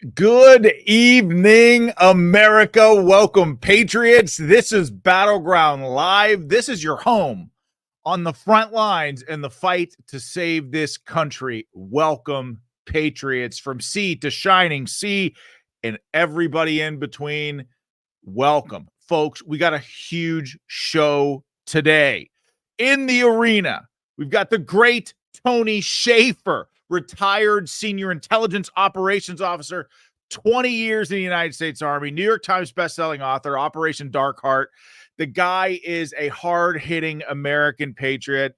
Good evening, America. Welcome, Patriots. This is Battleground Live. This is your home on the front lines in the fight to save this country. Welcome, Patriots, from sea to shining sea and everybody in between. Welcome, folks. We got a huge show today. In the arena, we've got the great Tony Shaffer, retired senior intelligence operations officer, 20 years in the United States Army, New York Times bestselling author, Operation Dark Heart. The guy is a hard-hitting American patriot.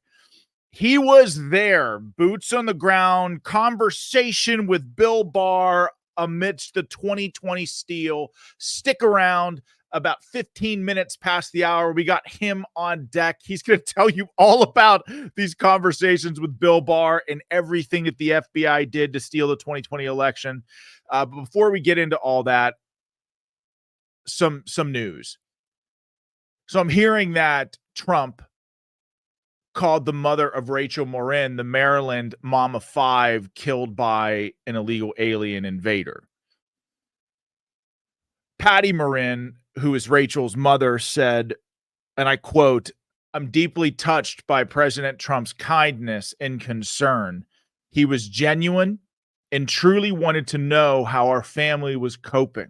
He was there, boots on the ground, conversation with Bill Barr amidst the 2020 steal. Stick around. About 15 minutes past the hour, we got him on deck. He's going to tell you all about these conversations with Bill Barr and everything that the FBI did to steal the 2020 election. But before we get into all that, some news. So I'm hearing that Trump called the mother of Rachel Morin, the Maryland mom of five killed by an illegal alien invader. Patty Morin, who is Rachel's mother, said, and I quote, "I'm deeply touched by President Trump's kindness and concern. He was genuine and truly wanted to know how our family was coping.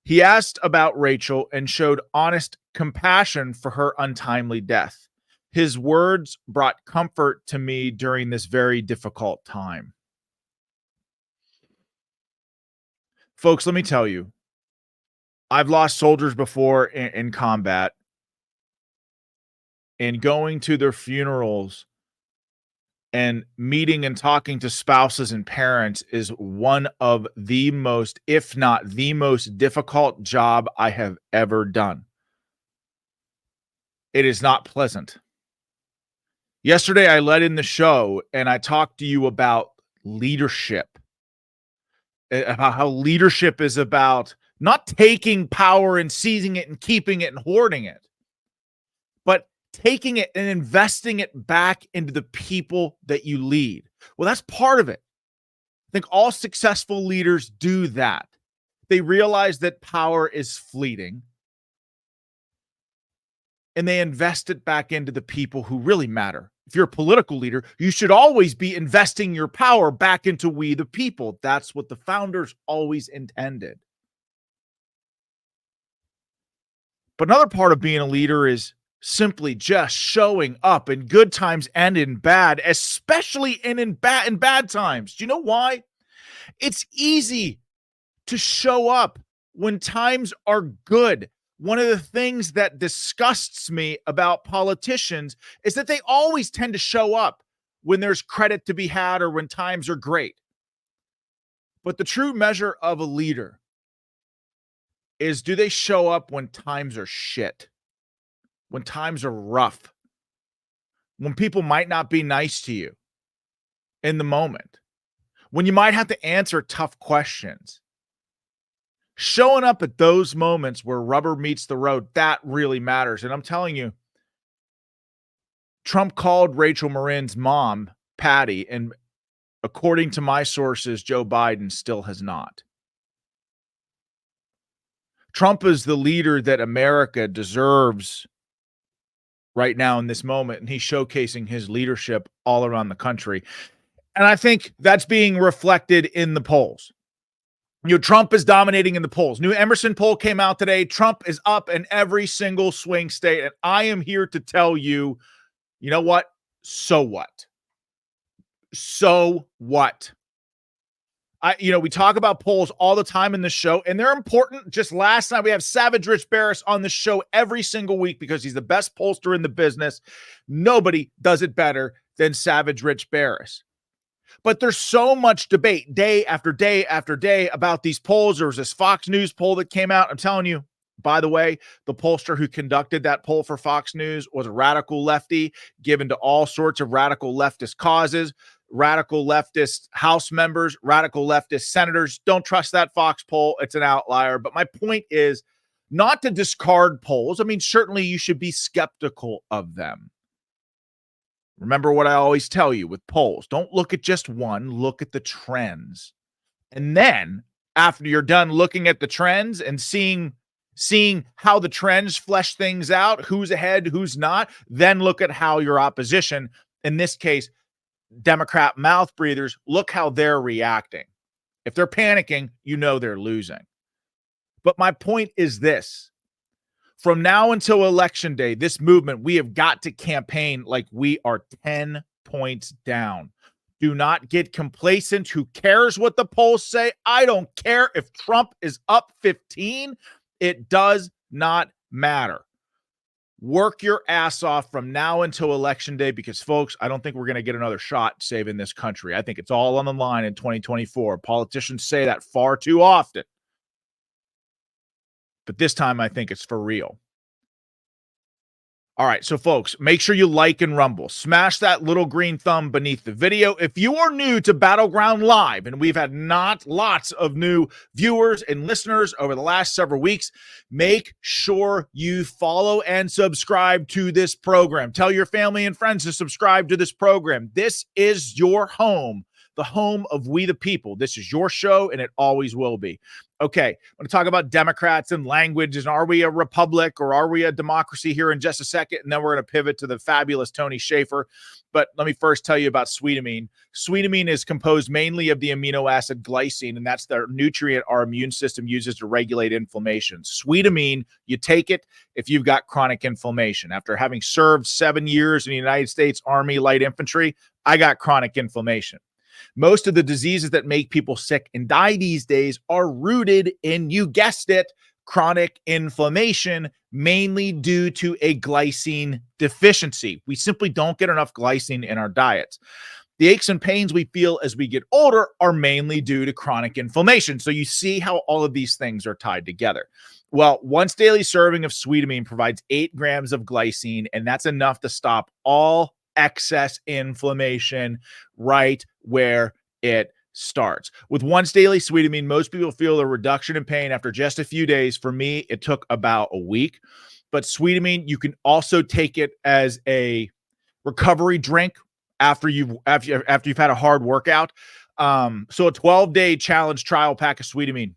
He asked about Rachel and showed honest compassion for her untimely death. His words brought comfort to me during this very difficult time." Folks, let me tell you, I've lost soldiers before in combat, and going to their funerals and meeting and talking to spouses and parents is one of the most, if not the most difficult job I have ever done. It is not pleasant. Yesterday, I led in the show and I talked to you about leadership, about how leadership is about not taking power and seizing it and keeping it and hoarding it, but taking it and investing it back into the people that you lead. Well, that's part of it. I think all successful leaders do that. They realize that power is fleeting and they invest it back into the people who really matter. If you're a political leader, you should always be investing your power back into we the people. That's what the founders always intended. But another part of being a leader is simply just showing up in good times and in bad, especially in bad times. Do you know why? It's easy to show up when times are good. One of the things that disgusts me about politicians is that they always tend to show up when there's credit to be had or when times are great. But the true measure of a leader is, do they show up when times are shit, when times are rough, when people might not be nice to you in the moment, when you might have to answer tough questions? Showing up at those moments where rubber meets the road, that really matters. And I'm telling you, Trump called Rachel Morin's mom, Patty, and according to my sources, Joe Biden still has not. Trump is the leader that America deserves right now in this moment, and he's showcasing his leadership all around the country. And I think that's being reflected in the polls. Trump is dominating in the polls. New Emerson poll came out today. Trump is up in every single swing state, and I am here to tell you, you know what? So what? So what? We talk about polls all the time in the show, and they're important. Just last night, we have Savage Rich Baris on the show every single week because he's the best pollster in the business. Nobody does it better than Savage Rich Baris. But there's so much debate day after day after day about these polls. There was this Fox News poll that came out. I'm telling you, by the way, the pollster who conducted that poll for Fox News was a radical lefty given to all sorts of radical leftist causes. Radical leftist House members, radical leftist senators. Don't trust that Fox poll. It's an outlier. But my point is not to discard polls. I mean, certainly you should be skeptical of them. Remember what I always tell you with polls. Don't look at just one. Look at the trends. And then after you're done looking at the trends and seeing how the trends flesh things out, who's ahead, who's not, then look at how your opposition, in this case, Democrat mouth breathers, look how they're reacting. If they're panicking, you know they're losing. But my point is this. From now until election day, this movement, we have got to campaign like we are 10 points down. Do not get complacent. Who cares what the polls say? I don't care if Trump is up 15. It does not matter. Work your ass off from now until election day because, folks, I don't think we're going to get another shot saving this country. I think it's all on the line in 2024. Politicians say that far too often. But this time, I think it's for real. All right, so folks, make sure you like and rumble. Smash that little green thumb beneath the video. If you are new to Battleground Live, and we've had lots of new viewers and listeners over the last several weeks, make sure you follow and subscribe to this program. Tell your family and friends to subscribe to this program. This is your home, the home of we the people. This is your show, and it always will be. Okay, I'm going to talk about Democrats and language, and are we a republic or are we a democracy here in just a second, and then we're going to pivot to the fabulous Tony Schaefer. But let me first tell you about sweetamine. Sweetamine is composed mainly of the amino acid glycine, and that's the nutrient our immune system uses to regulate inflammation. Sweetamine, you take it if you've got chronic inflammation. After having served 7 years in the United States Army Light Infantry, I got chronic inflammation. Most of the diseases that make people sick and die these days are rooted in, you guessed it, chronic inflammation, mainly due to a glycine deficiency. We simply don't get enough glycine in our diets. The aches and pains we feel as we get older are mainly due to chronic inflammation. So you see how all of these things are tied together. Well, once daily serving of sweetamine provides 8 grams of glycine, and that's enough to stop all excess inflammation right where it starts. With once daily sweetamine, most people feel a reduction in pain after just a few days. For me, it took about a week. But sweetamine, you can also take it as a recovery drink after you've had a hard workout. So a 12-day challenge trial pack of sweetamine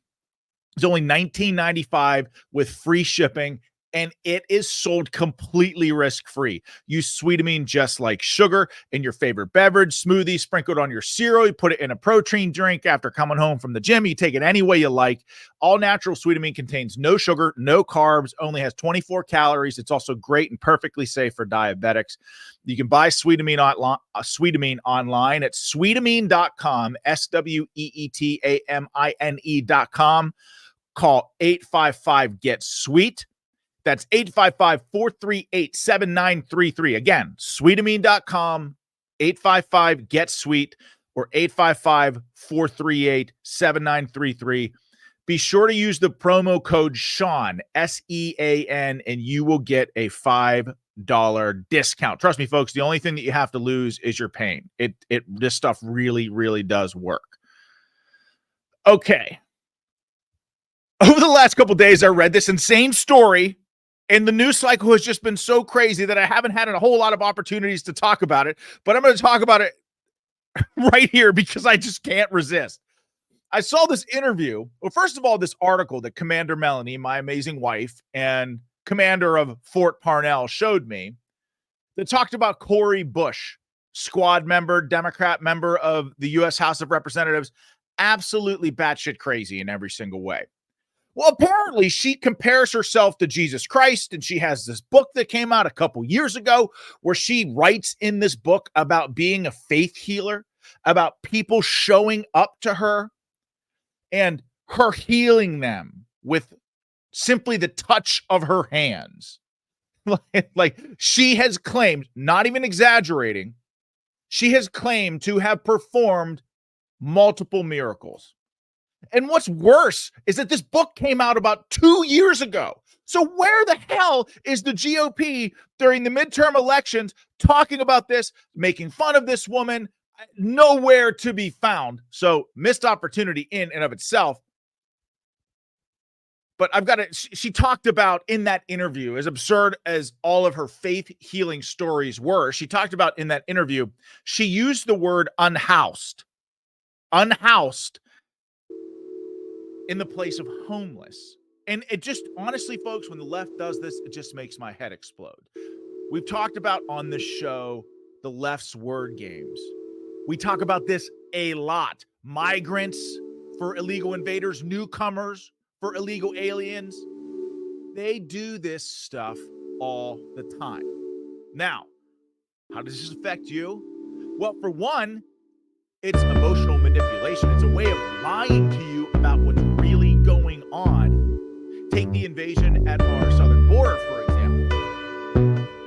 is only $19.95 with free shipping. And it is sold completely risk-free. Use sweetamine just like sugar in your favorite beverage, smoothie, sprinkled on your cereal. You put it in a protein drink after coming home from the gym. You take it any way you like. All natural sweetamine contains no sugar, no carbs, only has 24 calories. It's also great and perfectly safe for diabetics. You can buy sweetamine online at sweetamine.com, SWEETAMINE.com. Call 855-GET-SWEET. That's 855-438-7933. Again, sweetamine.com, 855-GET-SWEET, or 855-438-7933. Be sure to use the promo code Sean, SEAN, and you will get a $5 discount. Trust me, folks, the only thing that you have to lose is your pain. This stuff really, really does work. Okay. Over the last couple days, I read this insane story. And the news cycle has just been so crazy that I haven't had a whole lot of opportunities to talk about it. But I'm going to talk about it right here because I just can't resist. I saw this interview. Well, first of all, this article that Commander Melanie, my amazing wife and commander of Fort Parnell, showed me that talked about Cori Bush, squad member, Democrat member of the U.S. House of Representatives, absolutely batshit crazy in every single way. Well, apparently she compares herself to Jesus Christ, and she has this book that came out a couple years ago where she writes in this book about being a faith healer, about people showing up to her and her healing them with simply the touch of her hands. Like she has claimed, not even exaggerating, she has claimed to have performed multiple miracles. And what's worse is that this book came out about 2 years ago. So where the hell is the GOP during the midterm elections talking about this, making fun of this woman? Nowhere to be found. So missed opportunity in and of itself. But I've got it. She talked about in that interview, as absurd as all of her faith healing stories were, she talked about in that interview, she used the word unhoused. Unhoused in the place of homeless. And it just, honestly, folks, when the left does this, it just makes my head explode. We've talked about on this show the left's word games. We talk about this a lot. Migrants for illegal invaders, newcomers for illegal aliens. They do this stuff all the time. Now, how does this affect you? Well, for one, it's emotional manipulation. It's a way of lying to you about what's really going on. Take the invasion at our southern border, for example.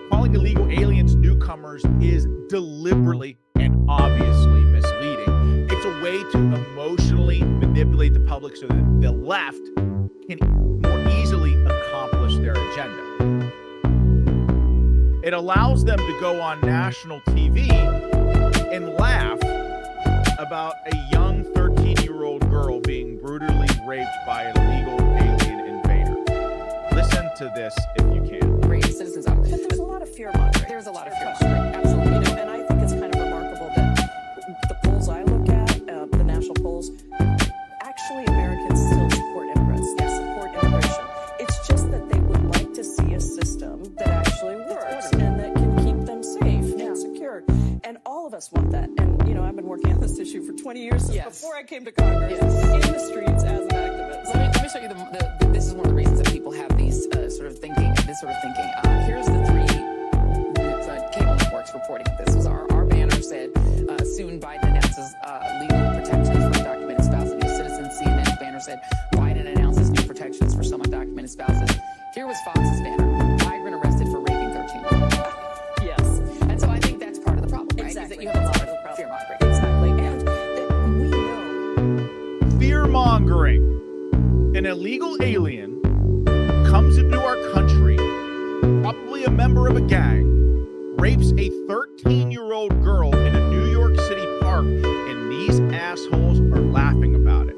Calling illegal aliens newcomers is deliberately and obviously misleading. It's a way to emotionally manipulate the public so that the left can more easily accomplish their agenda. It allows them to go on national TV and laugh about a young 13-year-old girl being brutally raped by an illegal alien invader. Listen to this if you can. Great citizens up. But there's a lot of fear-mongering. There's a lot of fear-mongering. Absolutely. And I think it's kind of remarkable that the polls I look at, the national polls, actually Americans still support immigrants. They support immigration. It's just that they would like to see a system that actually works and that can keep them safe and secure. And all of us want that. And, I've been working on this issue for 20 years since before I came to Congress, in the streets as an activist. Let me show you this is one of the reasons that people have these sort of thinking. Here's the three cable networks reporting this. Was our banner said, soon Biden announces legal protections for undocumented spouses and U.S. citizens. CNN's banner said, Biden announces new protections for some undocumented spouses. Here was Fox's banner, migrant arrested for raping 13-year-old. Yes. And so I think that's part of the problem, right? Exactly. Is that you have a lot of fear-mongering. Exactly. And that we know. Fear-mongering. An illegal alien comes into our country, probably a member of a gang, rapes a 13-year-old girl in a New York City park, and these assholes are laughing about it.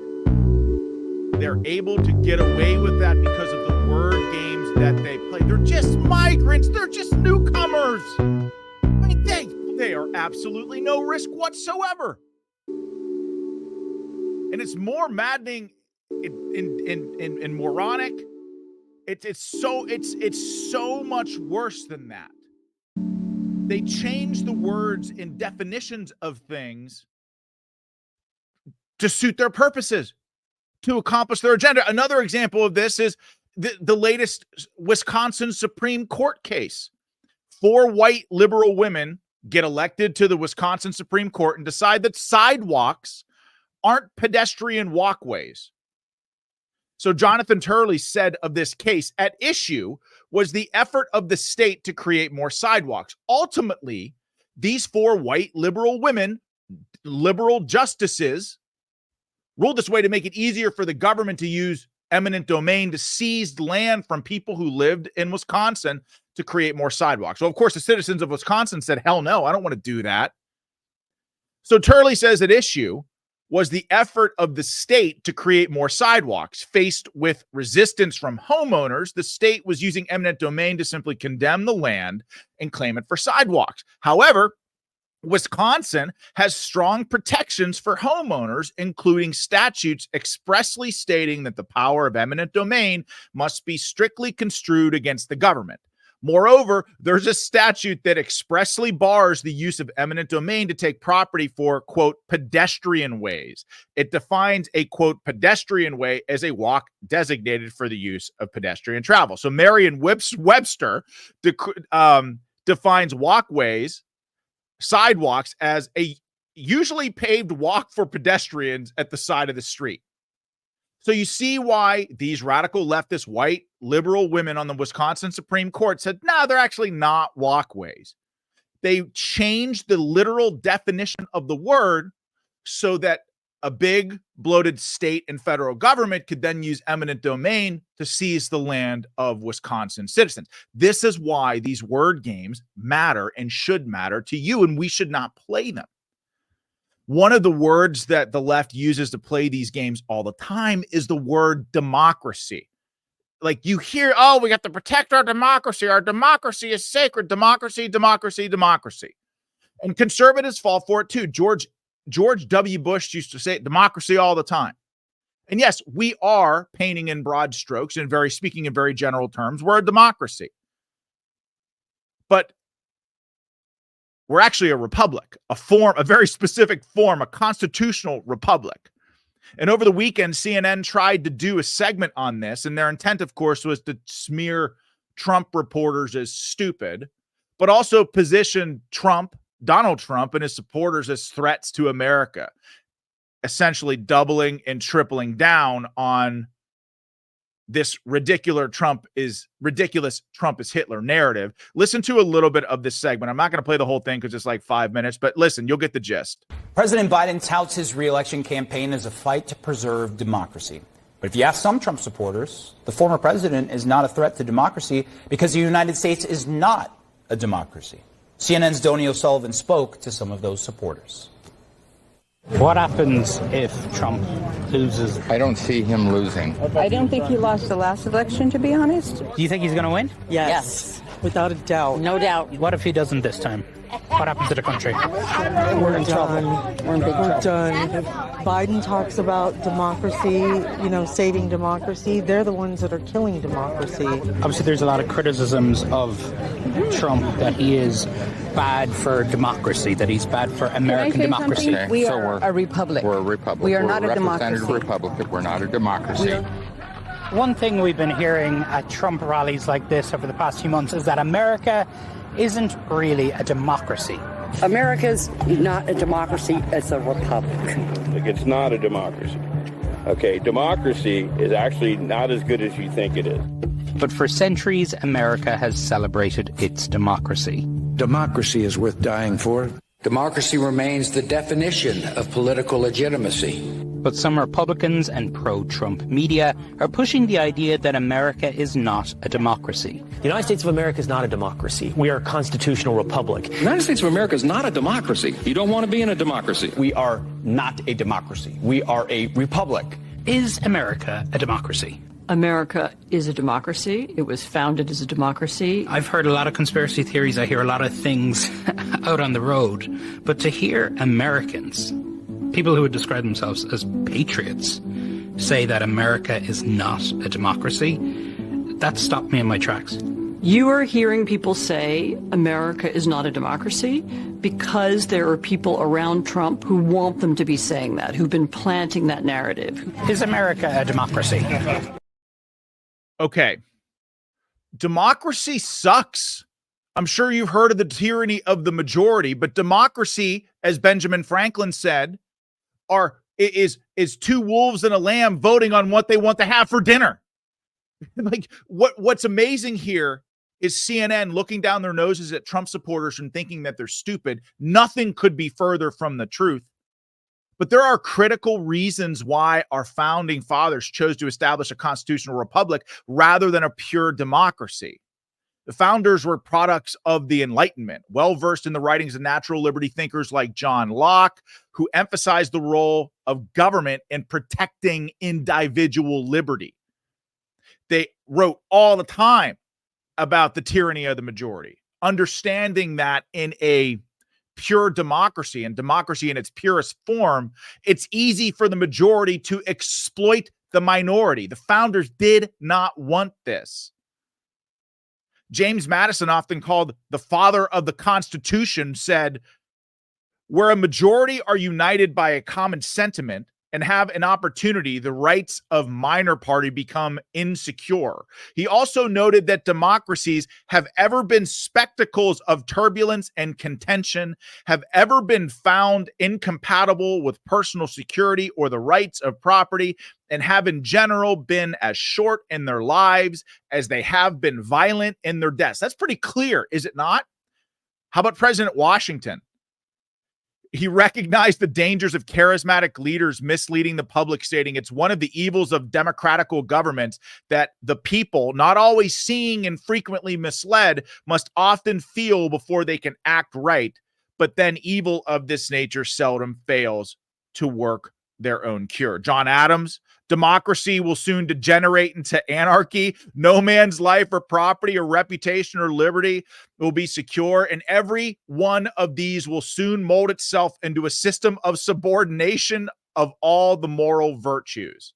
They're able to get away with that because of the word games that they play. They're just migrants. They're just newcomers. I mean, they are absolutely no risk whatsoever. And it's more maddening and moronic. It's so much worse than that. They change the words and definitions of things to suit their purposes, to accomplish their agenda. Another example of this is the latest Wisconsin Supreme Court case. 4 white liberal women get elected to the Wisconsin Supreme Court and decide that sidewalks aren't pedestrian walkways. So Jonathan Turley said of this case, at issue was the effort of the state to create more sidewalks. Ultimately, these 4 white liberal women, liberal justices, ruled this way to make it easier for the government to use eminent domain to seize land from people who lived in Wisconsin to create more sidewalks. So, of course, the citizens of Wisconsin said, hell no, I don't want to do that. So Turley says at issue was the effort of the state to create more sidewalks. Faced with resistance from homeowners, the state was using eminent domain to simply condemn the land and claim it for sidewalks. However, Wisconsin has strong protections for homeowners, including statutes expressly stating that the power of eminent domain must be strictly construed against the government. Moreover, there's a statute that expressly bars the use of eminent domain to take property for, quote, pedestrian ways. It defines a, quote, pedestrian way as a walk designated for the use of pedestrian travel. So Merriam-Webster defines walkways, sidewalks, as a usually paved walk for pedestrians at the side of the street. So you see why these radical leftist white liberal women on the Wisconsin Supreme Court said, no, they're actually not walkways. They changed the literal definition of the word so that a big bloated state and federal government could then use eminent domain to seize the land of Wisconsin citizens. This is why these word games matter and should matter to you, and we should not play them. One of the words that the left uses to play these games all the time is the word democracy. Like you hear, oh, we got to protect our democracy. Our democracy is sacred. Democracy, democracy, democracy. And conservatives fall for it too. George W. Bush used to say democracy all the time. And yes, we are painting in broad strokes and speaking in very general terms. We're a democracy. But we're actually a republic, a very specific form, a constitutional republic. And over the weekend, CNN tried to do a segment on this, and their intent, of course, was to smear Trump reporters as stupid, but also position Donald Trump, and his supporters as threats to America, essentially doubling and tripling down on this ridiculous Trump is Hitler narrative. Listen to a little bit of this segment. I'm not going to play the whole thing because it's like 5 minutes, but listen, you'll get the gist. President Biden touts his re-election campaign as a fight to preserve democracy. But if you ask some Trump supporters, the former president is not a threat to democracy because the United States is not a democracy. CNN's Donnie O'Sullivan spoke to some of those supporters. What happens if Trump loses? I don't see him losing. I don't think he lost the last election, to be honest. Do you think he's going to win? Yes. Without a doubt. No doubt. What if he doesn't this time? What happens to the country? We're in trouble. We're in big trouble. We're done. Biden talks about democracy, saving democracy. They're the ones that are killing democracy. Obviously, there's a lot of criticisms of Trump that he is bad for democracy, that he's bad for American democracy. Okay, We so are a republic. We're a republic. We are We're not a democracy. Republic. We're not a democracy. One thing we've been hearing at Trump rallies like this over the past few months is that America isn't really a democracy. America's not a democracy, it's a republic. It's not a democracy. Okay, democracy is actually not as good as you think it is. But for centuries, America has celebrated its democracy. Democracy is worth dying for. Democracy remains the definition of political legitimacy. But some Republicans and pro-Trump media are pushing the idea that America is not a democracy. The United States of America is not a democracy. We are a constitutional republic. The United States of America is not a democracy. You don't want to be in a democracy. We are not a democracy. We are a republic. Is America a democracy? America is a democracy. It was founded as a democracy. I've heard a lot of conspiracy theories. I hear a lot of things out on the road. But to hear Americans, people who would describe themselves as patriots, say that America is not a democracy, that stopped me in my tracks. You are hearing people say America is not a democracy because there are people around Trump who want them to be saying that, who've been planting that narrative. Is America a democracy? Okay. Democracy sucks. I'm sure you've heard of the tyranny of the majority, but democracy, as Benjamin Franklin said, is two wolves and a lamb voting on what they want to have for dinner. Like what's amazing here is CNN looking down their noses at Trump supporters and thinking that they're stupid. Nothing could be further from the truth. But there are critical reasons why our founding fathers chose to establish a constitutional republic rather than a pure democracy. The founders were products of the Enlightenment, well-versed in the writings of natural liberty thinkers like John Locke, who emphasized the role of government in protecting individual liberty. They wrote all the time about the tyranny of the majority, understanding that in a pure democracy and democracy in its purest form, it's easy for the majority to exploit the minority. The founders did not want this. James Madison, often called the father of the Constitution, said, where a majority are united by a common sentiment and have an opportunity, the rights of minor party become insecure. He also noted that democracies have ever been spectacles of turbulence and contention, have ever been found incompatible with personal security or the rights of property, and have in general been as short in their lives as they have been violent in their deaths. That's pretty clear, is it not? How about President Washington? He recognized the dangers of charismatic leaders misleading the public, stating it's one of the evils of democratical governments that the people, not always seeing and frequently misled, must often feel before they can act right. But then evil of this nature seldom fails to work their own cure. John Adams, democracy will soon degenerate into anarchy. No man's life or property or reputation or liberty will be secure, and every one of these will soon mold itself into a system of subordination of all the moral virtues.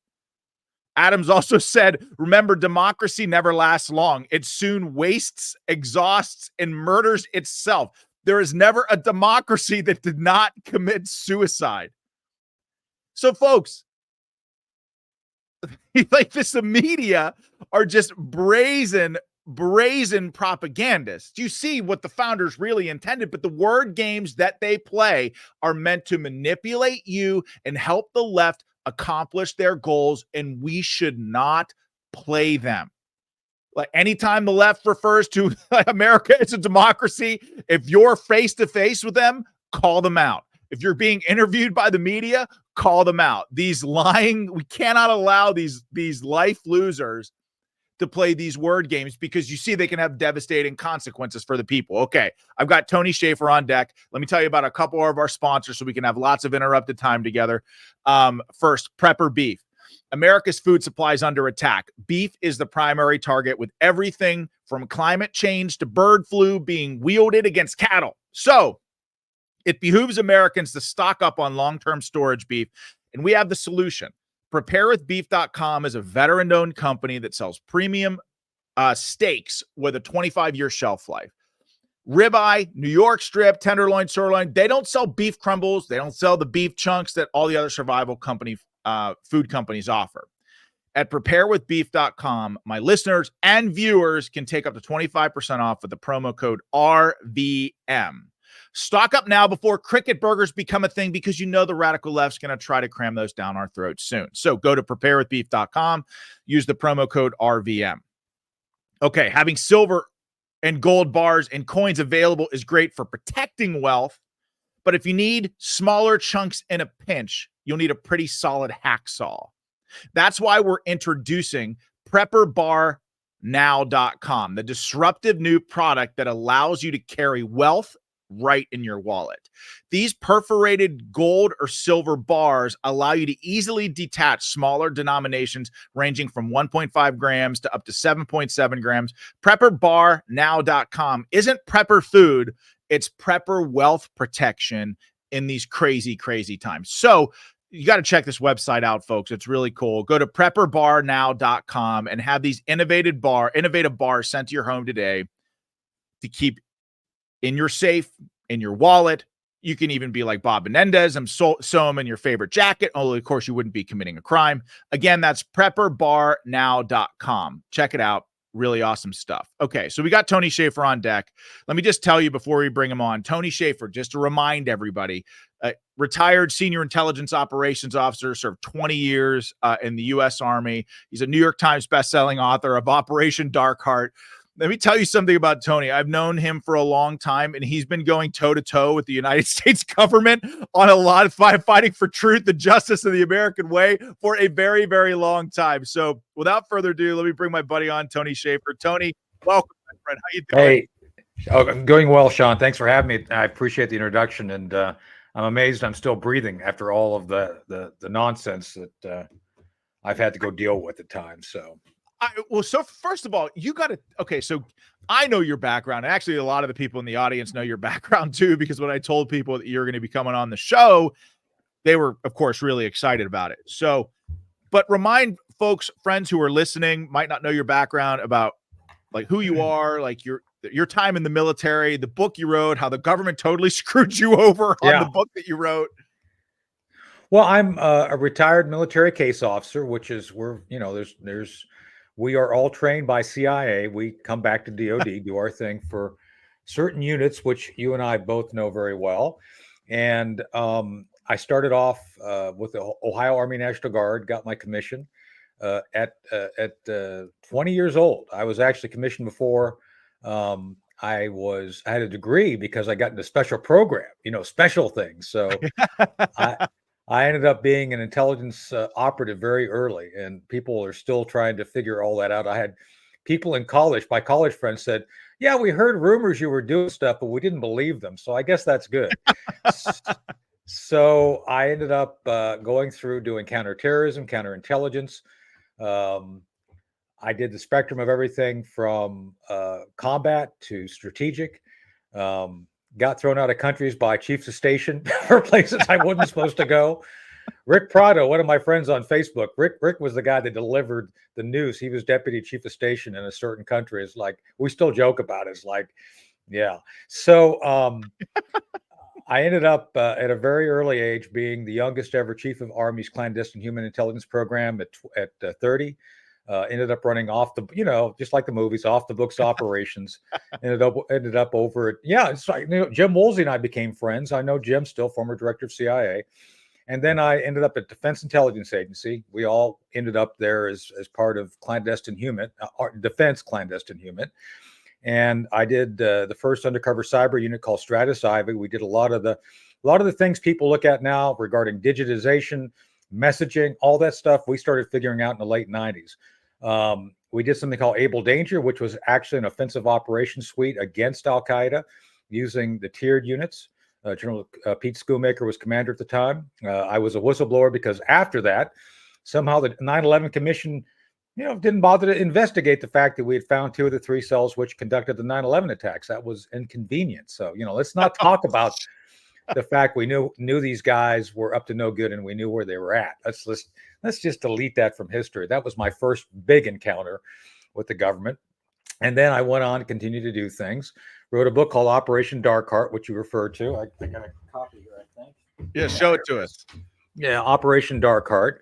Adams also said, remember, democracy never lasts long. It soon wastes, exhausts, and murders itself. There is never a democracy that did not commit suicide. So, folks, like this, the media are just brazen propagandists. You see what the founders really intended, but the word games that they play are meant to manipulate you and help the left accomplish their goals, and we should not play them. Like anytime the left refers to America as a democracy, if you're face to face with them, call them out. If you're being interviewed by the media, call them out. These lying, we cannot allow these life losers to play these word games, because you see they can have devastating consequences for the people. Okay, I've got Tony Schaefer on deck. Let me tell you about a couple of our sponsors so we can have lots of interrupted time together. First, Prepper Beef. America's food supply is under attack. Beef is the primary target, with everything from climate change to bird flu being wielded against cattle. So it behooves Americans to stock up on long-term storage beef, and we have the solution. PrepareWithBeef.com is a veteran-owned company that sells premium steaks with a 25-year shelf life. Ribeye, New York strip, tenderloin, sirloin. They don't sell beef crumbles. They don't sell the beef chunks that all the other survival company food companies offer. At PrepareWithBeef.com, my listeners and viewers can take up to 25% off with the promo code RVM. Stock up now before cricket burgers become a thing, because you know the radical left's going to try to cram those down our throats soon. So go to preparewithbeef.com, use the promo code RVM. Okay, having silver and gold bars and coins available is great for protecting wealth, but if you need smaller chunks in a pinch, you'll need a pretty solid hacksaw. That's why we're introducing PrepperBarNow.com, the disruptive new product that allows you to carry wealth right in your wallet. These perforated gold or silver bars allow you to easily detach smaller denominations ranging from 1.5 grams to up to 7.7 grams. PrepperBarNow.com isn't prepper food, it's prepper wealth protection in these crazy, crazy times. So you got to check this website out, folks. It's really cool. Go to PrepperBarNow.com and have these innovative bars sent to your home today to keep in your safe, in your wallet. You can even be like Bob Menendez and sew them in your favorite jacket. Although, of course, you wouldn't be committing a crime. Again, that's PrepperBarNow.com. Check it out. Really awesome stuff. Okay, so we got Tony Schaefer on deck. Let me just tell you before we bring him on, Tony Schaefer, just to remind everybody, retired senior intelligence operations officer, served 20 years in the U.S. Army. He's a New York Times bestselling author of Operation Dark Heart. Let me tell you something about Tony. I've known him for a long time, and he's been going toe-to-toe with the United States government on a lot of fighting for truth and justice in the American way for a very, very long time. So without further ado, let me bring my buddy on, Tony Schaefer. Tony, welcome, my friend. How you doing? Hey, I'm going well, Sean. Thanks for having me. I appreciate the introduction, and I'm amazed I'm still breathing after all of the nonsense that I've had to go deal with at times. So. So first of all, you got to, okay, so I know your background. Actually, a lot of the people in the audience know your background too, because when I told people that you're going to be coming on the show, they were, of course, really excited about it. So, but remind folks, friends who are listening, might not know your background, about like who you are, like your time in the military, the book you wrote, how the government totally screwed you over on the book that you wrote. Well, I'm a retired military case officer, which is we are all trained by CIA. We come back to DOD, do our thing for certain units, which you and I both know very well. And I started off with the Ohio Army National Guard, got my commission at 20 years old. I was actually commissioned before I had a degree because I got into special program, special things. So I ended up being an intelligence operative very early, and people are still trying to figure all that out. I had people in college, my college friends said, yeah, we heard rumors you were doing stuff, but we didn't believe them. So I guess that's good. So I ended up going through doing counterterrorism, counterintelligence. I did the spectrum of everything from combat to strategic. Got thrown out of countries by chiefs of station for places I wasn't supposed to go. Rick Prado, one of my friends on Facebook, Rick was the guy that delivered the news. He was deputy chief of station in a certain country. It's like, we still joke about it. It's like, yeah. So I ended up at a very early age being the youngest ever chief of Army's clandestine human intelligence program at 30. Ended up running off the, just like the movies, off the books operations. ended up over at, it's like, Jim Woolsey and I became friends. I know Jim still, former director of CIA. And then I ended up at Defense Intelligence Agency. We all ended up there as part of clandestine human, defense clandestine human. And I did the first undercover cyber unit called Stratus Ivy. We did a lot of the things people look at now regarding digitization, messaging, all that stuff. We started figuring out in the late 90s. We did something called Able Danger, which was actually an offensive operations suite against Al Qaeda using the tiered units. General Pete Schoolmaker was commander at the time. I was a whistleblower because after that, somehow the 9/11 Commission, didn't bother to investigate the fact that we had found 2 of the 3 cells which conducted the 9/11 attacks. That was inconvenient. So, let's not talk about the fact we knew these guys were up to no good and we knew where they were at. Let's just delete that from history. That was my first big encounter with the government. And then I went on to continue to do things. Wrote a book called Operation Dark Heart, which you referred to. I got a copy here, I think. Yeah, show it to us. Yeah, Operation Dark Heart,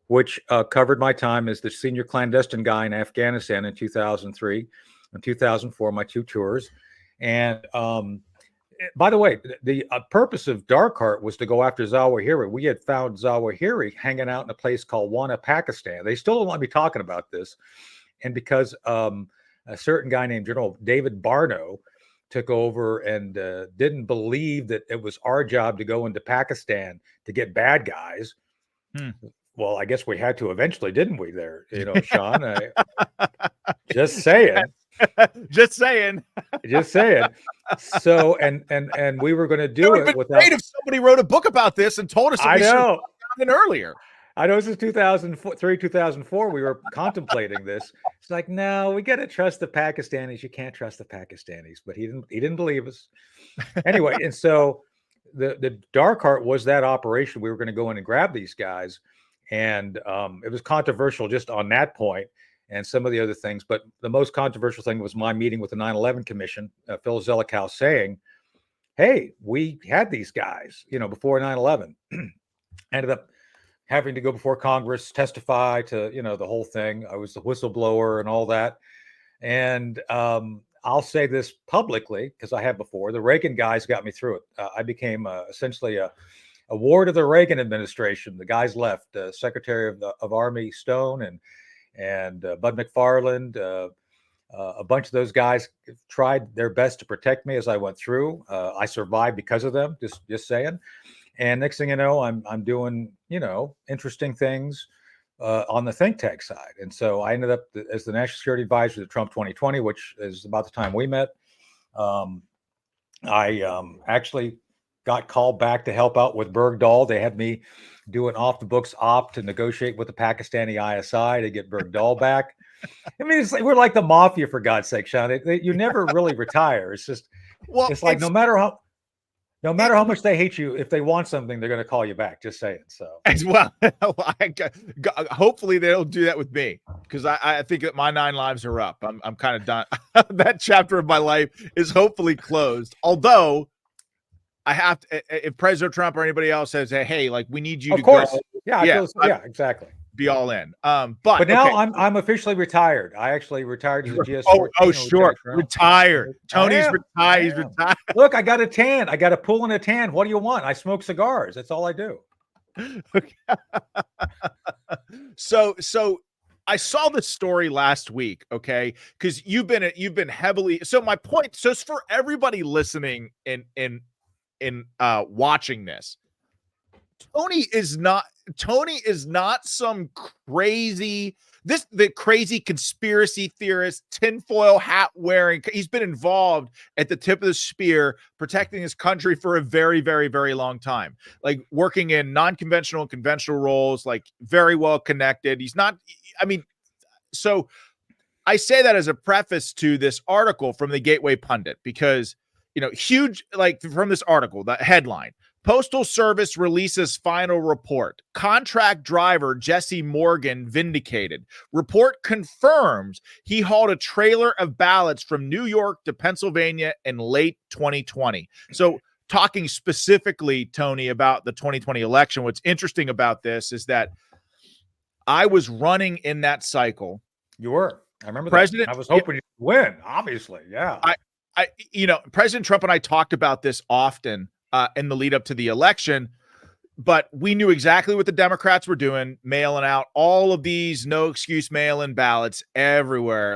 which covered my time as the senior clandestine guy in Afghanistan in 2003 and 2004, my 2 tours. And by the way, the purpose of Dark Heart was to go after Zawahiri. We had found Zawahiri hanging out in a place called Wana, Pakistan. They still don't want me talking about this. And because a certain guy named General David Barno took over and didn't believe that it was our job to go into Pakistan to get bad guys. Well, I guess we had to eventually, didn't we there? Sean, just saying. Just saying. So, and we were going to do it without. Great if somebody wrote a book about this and told us that I know. It earlier. I know this is 2003, 2004. We were contemplating this. It's like, no, we got to trust the Pakistanis. You can't trust the Pakistanis, but he didn't believe us. Anyway, and so the Dark Heart was that operation. We were going to go in and grab these guys, and it was controversial just on that point and some of the other things. But the most controversial thing was my meeting with the 9/11 Commission, Phil Zelikow saying, "Hey, we had these guys, before 9/11." Ended up having to go before Congress, testify to, the whole thing. I was the whistleblower and all that. And I'll say this publicly because I have before. The Reagan guys got me through it. I became essentially a ward of the Reagan administration. The guys left, Secretary of Army Stone and Bud McFarland. A bunch of those guys tried their best to protect me as I went through. I survived because of them, just saying. And next thing you know, I'm doing, interesting things on the think tank side. And so I ended up as the national security advisor to Trump 2020, which is about the time we met. I actually got called back to help out with Bergdahl. They had me do an off the books op to negotiate with the Pakistani ISI to get Bergdahl back. I mean, it's like, we're like the mafia, for God's sake, Sean. You nenever really retire. It's just, it's like, no matter how much they hate you, if they want something, they're going to call you back. Just saying. So as well, hopefully they'll do that with me because I think that my 9 lives are up. I'm kind of done. That chapter of my life is hopefully closed. Although I have to, if President Trump or anybody else says, "Hey, like we need you to go," yeah, exactly. Be all in. But now okay. I'm officially retired. I actually retired as a GS. Oh, sure. Retired. Tony's retired. He's retired. Look, I got a tan. I got a pool and a tan. What do you want? I smoke cigars. That's all I do. Okay. So I saw this story last week, okay? Because you've been heavily. So my point. So it's for everybody listening in watching this. Tony is not some crazy conspiracy theorist, tinfoil hat wearing. He's been involved at the tip of the spear, protecting his country for a very, very, very long time, like working in non-conventional and conventional roles, like very well connected. He's not, so I say that as a preface to this article from the Gateway Pundit, because, huge, like from this article, the headline: Postal Service releases final report. Contract driver Jesse Morgan vindicated. Report confirms he hauled a trailer of ballots from New York to Pennsylvania in late 2020. So, talking specifically, Tony, about the 2020 election, what's interesting about this is that I was running in that cycle. You were. I remember President. That. I was hoping you'd win, obviously. Yeah. President Trump and I talked about this often in the lead up to the election, but we knew exactly what the Democrats were doing, mailing out all of these no excuse mail-in ballots everywhere.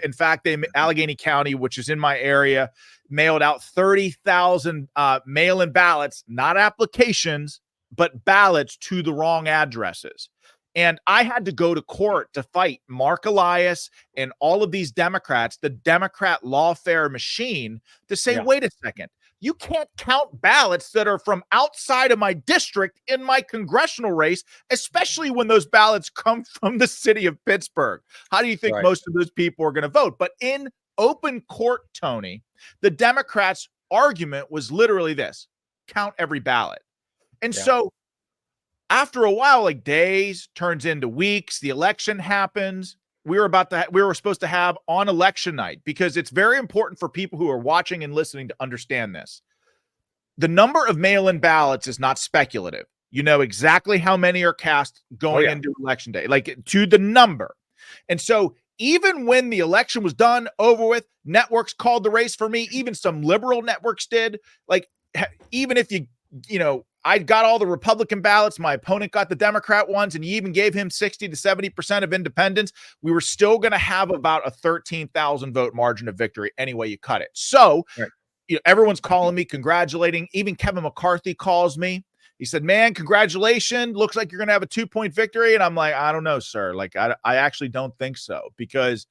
In fact, Allegheny County, which is in my area, mailed out 30,000 mail-in ballots, not applications, but ballots to the wrong addresses. And I had to go to court to fight Mark Elias and all of these Democrats, the Democrat lawfare machine, to say, wait a second, you can't count ballots that are from outside of my district in my congressional race, especially when those ballots come from the city of Pittsburgh. How do you think most of those people are going to vote? But in open court, Tony, the Democrats' argument was literally this: count every ballot. And so after a while, like days turns into weeks, the election happens. We were supposed to have on election night, because it's very important for people who are watching and listening to understand this. The number of mail-in ballots is not speculative. You know exactly how many are cast going into election day, like to the number. And so even when the election was done, over with, networks called the race for me. Even some liberal networks did. Like, even if I got all the Republican ballots, my opponent got the Democrat ones, and you even gave him 60 to 70% of independents, we were still going to have about a 13,000 vote margin of victory any way you cut it. So everyone's calling me, congratulating. Even Kevin McCarthy calls me. He said, man, congratulations. Looks like you're going to have a 2-point victory. And I'm like, I don't know, sir. Like, I actually don't think so, because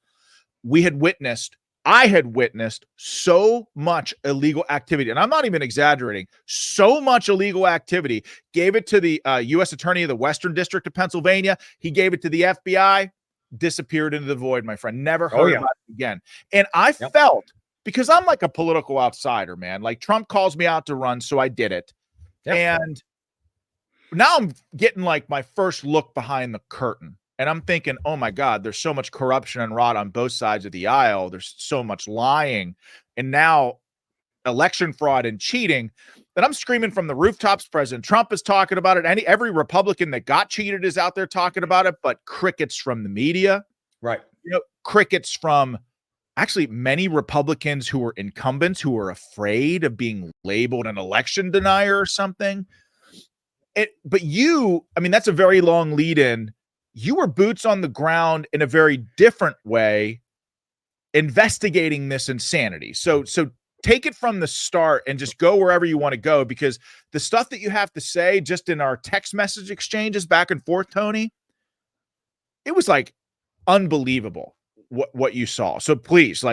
I had witnessed so much illegal activity, and I'm not even exaggerating, so much illegal activity. Gave it to the U.S. Attorney of the Western District of Pennsylvania. He gave it to the FBI, disappeared into the void, my friend. Never heard about it again. And I felt, because I'm like a political outsider, man, like Trump calls me out to run, so I did it. And now I'm getting like my first look behind the curtain. And I'm thinking, oh my God, there's so much corruption and rot on both sides of the aisle. There's so much lying, and now election fraud and cheating, that I'm screaming from the rooftops. President Trump is talking about it. Every Republican that got cheated is out there talking about it, but crickets from the media. Right. Crickets from actually many Republicans who were incumbents, who were afraid of being labeled an election denier or something. But that's a very long lead in. You were boots on the ground in a very different way, investigating this insanity. So take it from the start and just go wherever you want to go, because the stuff that you have to say just in our text message exchanges back and forth, Tony, it was like unbelievable what you saw. So please,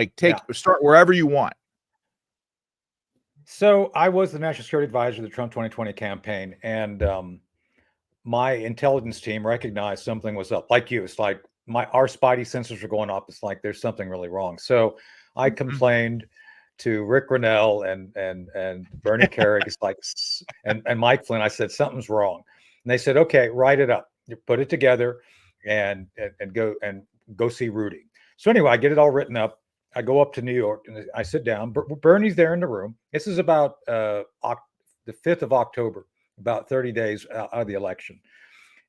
start wherever you want. So I was the national security advisor of the Trump 2020 campaign, and my intelligence team recognized something was up. Like you, it's like our spidey sensors were going off. It's like there's something really wrong. So I complained to Rick Grinnell and Bernie Carrick. It's like, and Mike Flynn. I said something's wrong, and they said, okay, write it up, you put it together, and go see Rudy. So anyway, I get it all written up. I go up to New York and I sit down. Bernie's there in the room. This is about the 5th of October. About 30 days out of the election.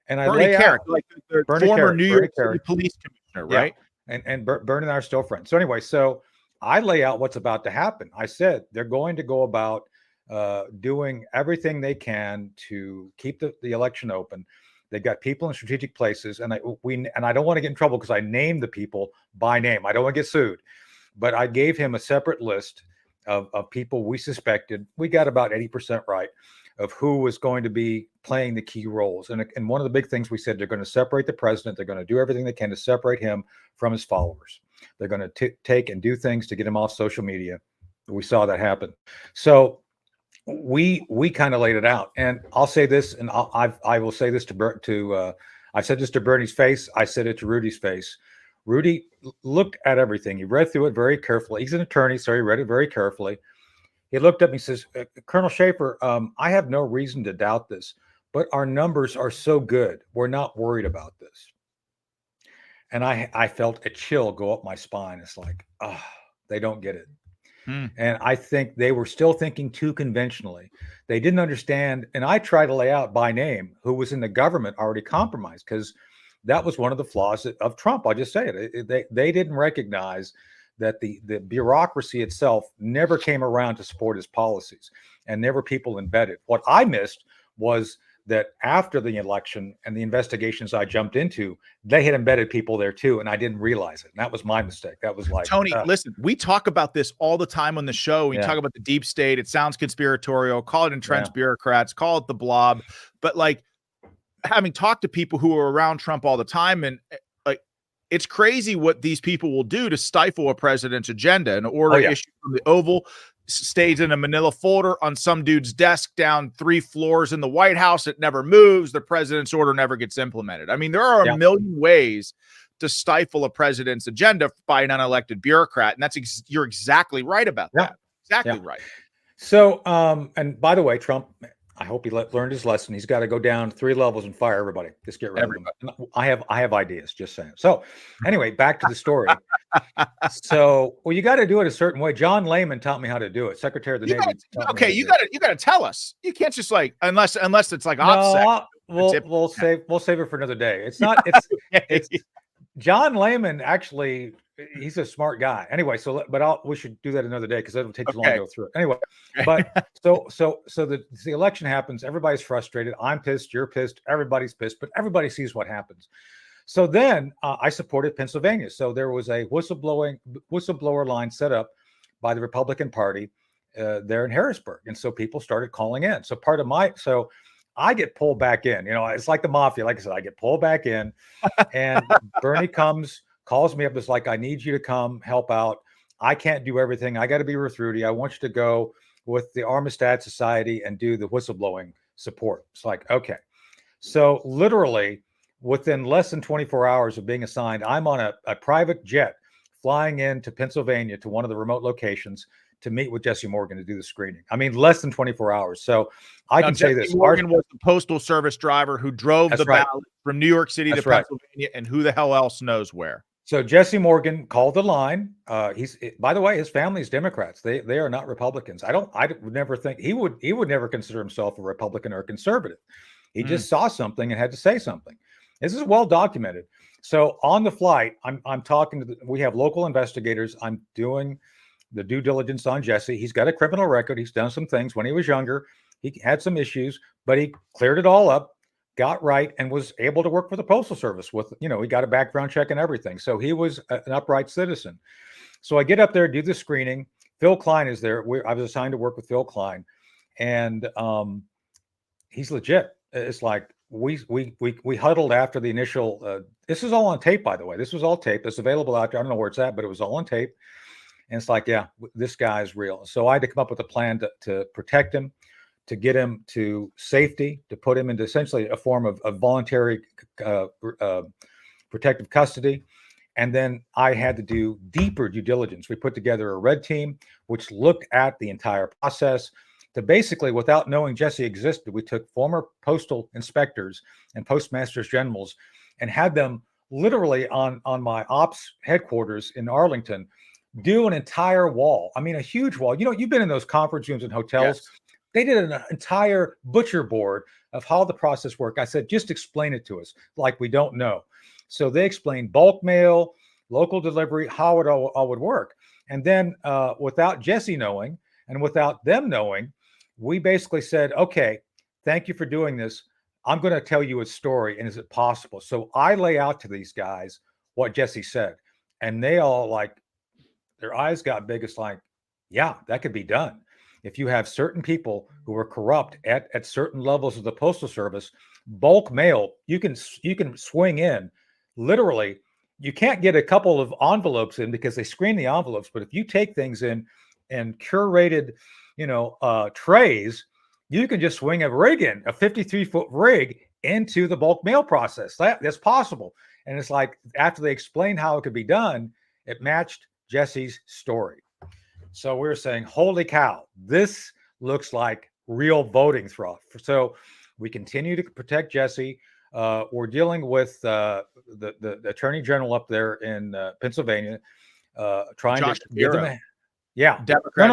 And I lay out, like the former New York City police commissioner, right? And Bernie and I are still friends. So anyway, I lay out what's about to happen. I said they're going to go about doing everything they can to keep the election open. They've got people in strategic places, and I don't want to get in trouble because I named the people by name. I don't want to get sued, but I gave him a separate list of people we suspected. We got about 80% right of who was going to be playing the key roles. And one of the big things we said, they're going to separate the president. They're going to do everything they can to separate him from his followers. They're going to take and do things to get him off social media. We saw that happen. So we kind of laid it out. And I'll say this, and I will say this I said this to Bernie's face. I said it to Rudy's face. Rudy looked at everything. He read through it very carefully. He's an attorney, so he read it very carefully. He looked at me and says, Colonel Schaefer, I have no reason to doubt this, but our numbers are so good. We're not worried about this. And I felt a chill go up my spine. It's like, they don't get it. And I think they were still thinking too conventionally. They didn't understand. And I try to lay out by name who was in the government already compromised, because that was one of the flaws of Trump. I'll just say it. They didn't recognize that the bureaucracy itself never came around to support his policies, and never people embedded. What I missed was that after the election and the investigations I jumped into, they had embedded people there too, and I didn't realize it. And that was my mistake. That was like, Tony, listen, we talk about this all the time on the show. We talk about the deep state. It sounds conspiratorial. Call it entrenched bureaucrats. Call it the blob. But like, having talked to people who are around Trump all the time, and like, it's crazy what these people will do to stifle a president's agenda. An order issued from the Oval stays in a manila folder on some dude's desk down 3 floors in the White House. It never moves. The president's order never gets implemented. I mean, there are a million ways to stifle a president's agenda by an unelected bureaucrat. And that's you're exactly right about that. Exactly right. So, and by the way, Trump, I hope he learned his lesson. He's got to go down 3 levels and fire everybody. Just get rid of them. I have ideas, just saying. So anyway, back to the story. So, well, you got to do it a certain way. John Lehman taught me how to do it. Secretary of the Navy. You got to tell us. You can't just like, unless it's like OPSEC. We'll save it for another day. It's not. It's John Lehman. Actually, he's a smart guy. Anyway, we should do that another day, because it'll take too long to go through it. Anyway, but so the election happens. Everybody's frustrated. I'm pissed. You're pissed. Everybody's pissed. But everybody sees what happens. So then I supported Pennsylvania. So there was a whistleblower line set up by the Republican Party there in Harrisburg, and so people started calling in. So I get pulled back in. You know, it's like the mafia. Like I said, I get pulled back in, and Bernie calls me up. It's like, I need you to come help out. I can't do everything. I got to be with Rudy. I want you to go with the Armistead Society and do the whistleblowing support. It's like, okay. So literally within less than 24 hours of being assigned, I'm on a private jet flying into Pennsylvania to one of the remote locations to meet with Jesse Morgan to do the screening. I mean, less than 24 hours. So I can say this. Morgan was the Postal Service driver who drove the ballot from New York City to Pennsylvania, and who the hell else knows where. So Jesse Morgan called the line. By the way, his family is Democrats. They are not Republicans. I would never think he would never consider himself a Republican or a conservative. He just saw something and had to say something. This is well documented. So on the flight, I'm talking to we have local investigators. I'm doing the due diligence on Jesse. He's got a criminal record. He's done some things when he was younger. He had some issues, but he cleared it all up, got right, and was able to work for the Postal Service with, he got a background check and everything. So he was an upright citizen. So I get up there, do the screening. Phil Klein is there. I was assigned to work with Phil Klein, and he's legit. It's like we huddled after the initial. This is all on tape, by the way. This was all tape. It's available out there. I don't know where it's at, but it was all on tape. And it's like, yeah, this guy is real. So I had to come up with a plan to protect him, to get him to safety, to put him into essentially a form of voluntary protective custody. And then I had to do deeper due diligence. We put together a red team, which looked at the entire process. To basically, without knowing Jesse existed, we took former postal inspectors and postmasters generals and had them literally on my ops headquarters in Arlington do an entire wall. I mean, a huge wall. You've been in those conference rooms and hotels. Yes. They did an entire butcher board of how the process worked. I said, just explain it to us like we don't know. So they explained bulk mail, local delivery, how it all would work. And then without Jesse knowing and without them knowing, we basically said, okay, thank you for doing this. I'm going to tell you a story. And is it possible? So I lay out to these guys what Jesse said. And they all their eyes got big. It's like, yeah, that could be done. If you have certain people who are corrupt at certain levels of the Postal Service, bulk mail, you can swing in. Literally, you can't get a couple of envelopes in because they screen the envelopes. But if you take things in and curated, trays, you can just swing a rig in, a 53-foot rig into the bulk mail process. That's possible. And it's like, after they explained how it could be done, it matched Jesse's story. So we're saying, holy cow, this looks like real voting fraud. So we continue to protect Jesse. We're dealing with the attorney general up there in Pennsylvania, trying Josh to give them Shapiro. yeah. Democrat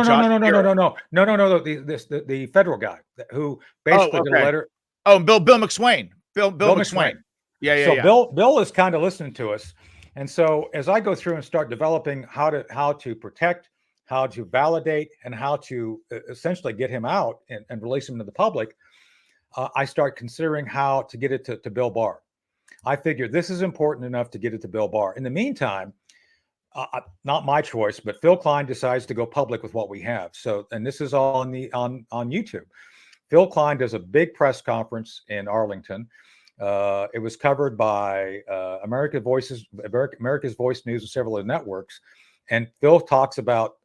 No. The federal guy who basically did a letter. Oh, Bill McSwain. Bill McSwain. Yeah. So Bill is kind of listening to us. And so as I go through and start developing how to protect, how to validate, and how to essentially get him out and release him to the public, I start considering how to get it to Bill Barr. I figure this is important enough to get it to Bill Barr. In the meantime, not my choice, but Phil Klein decides to go public with what we have. So, and this is all on YouTube. Phil Klein does a big press conference in Arlington. It was covered by America's Voice News and several other networks. And Phil talks about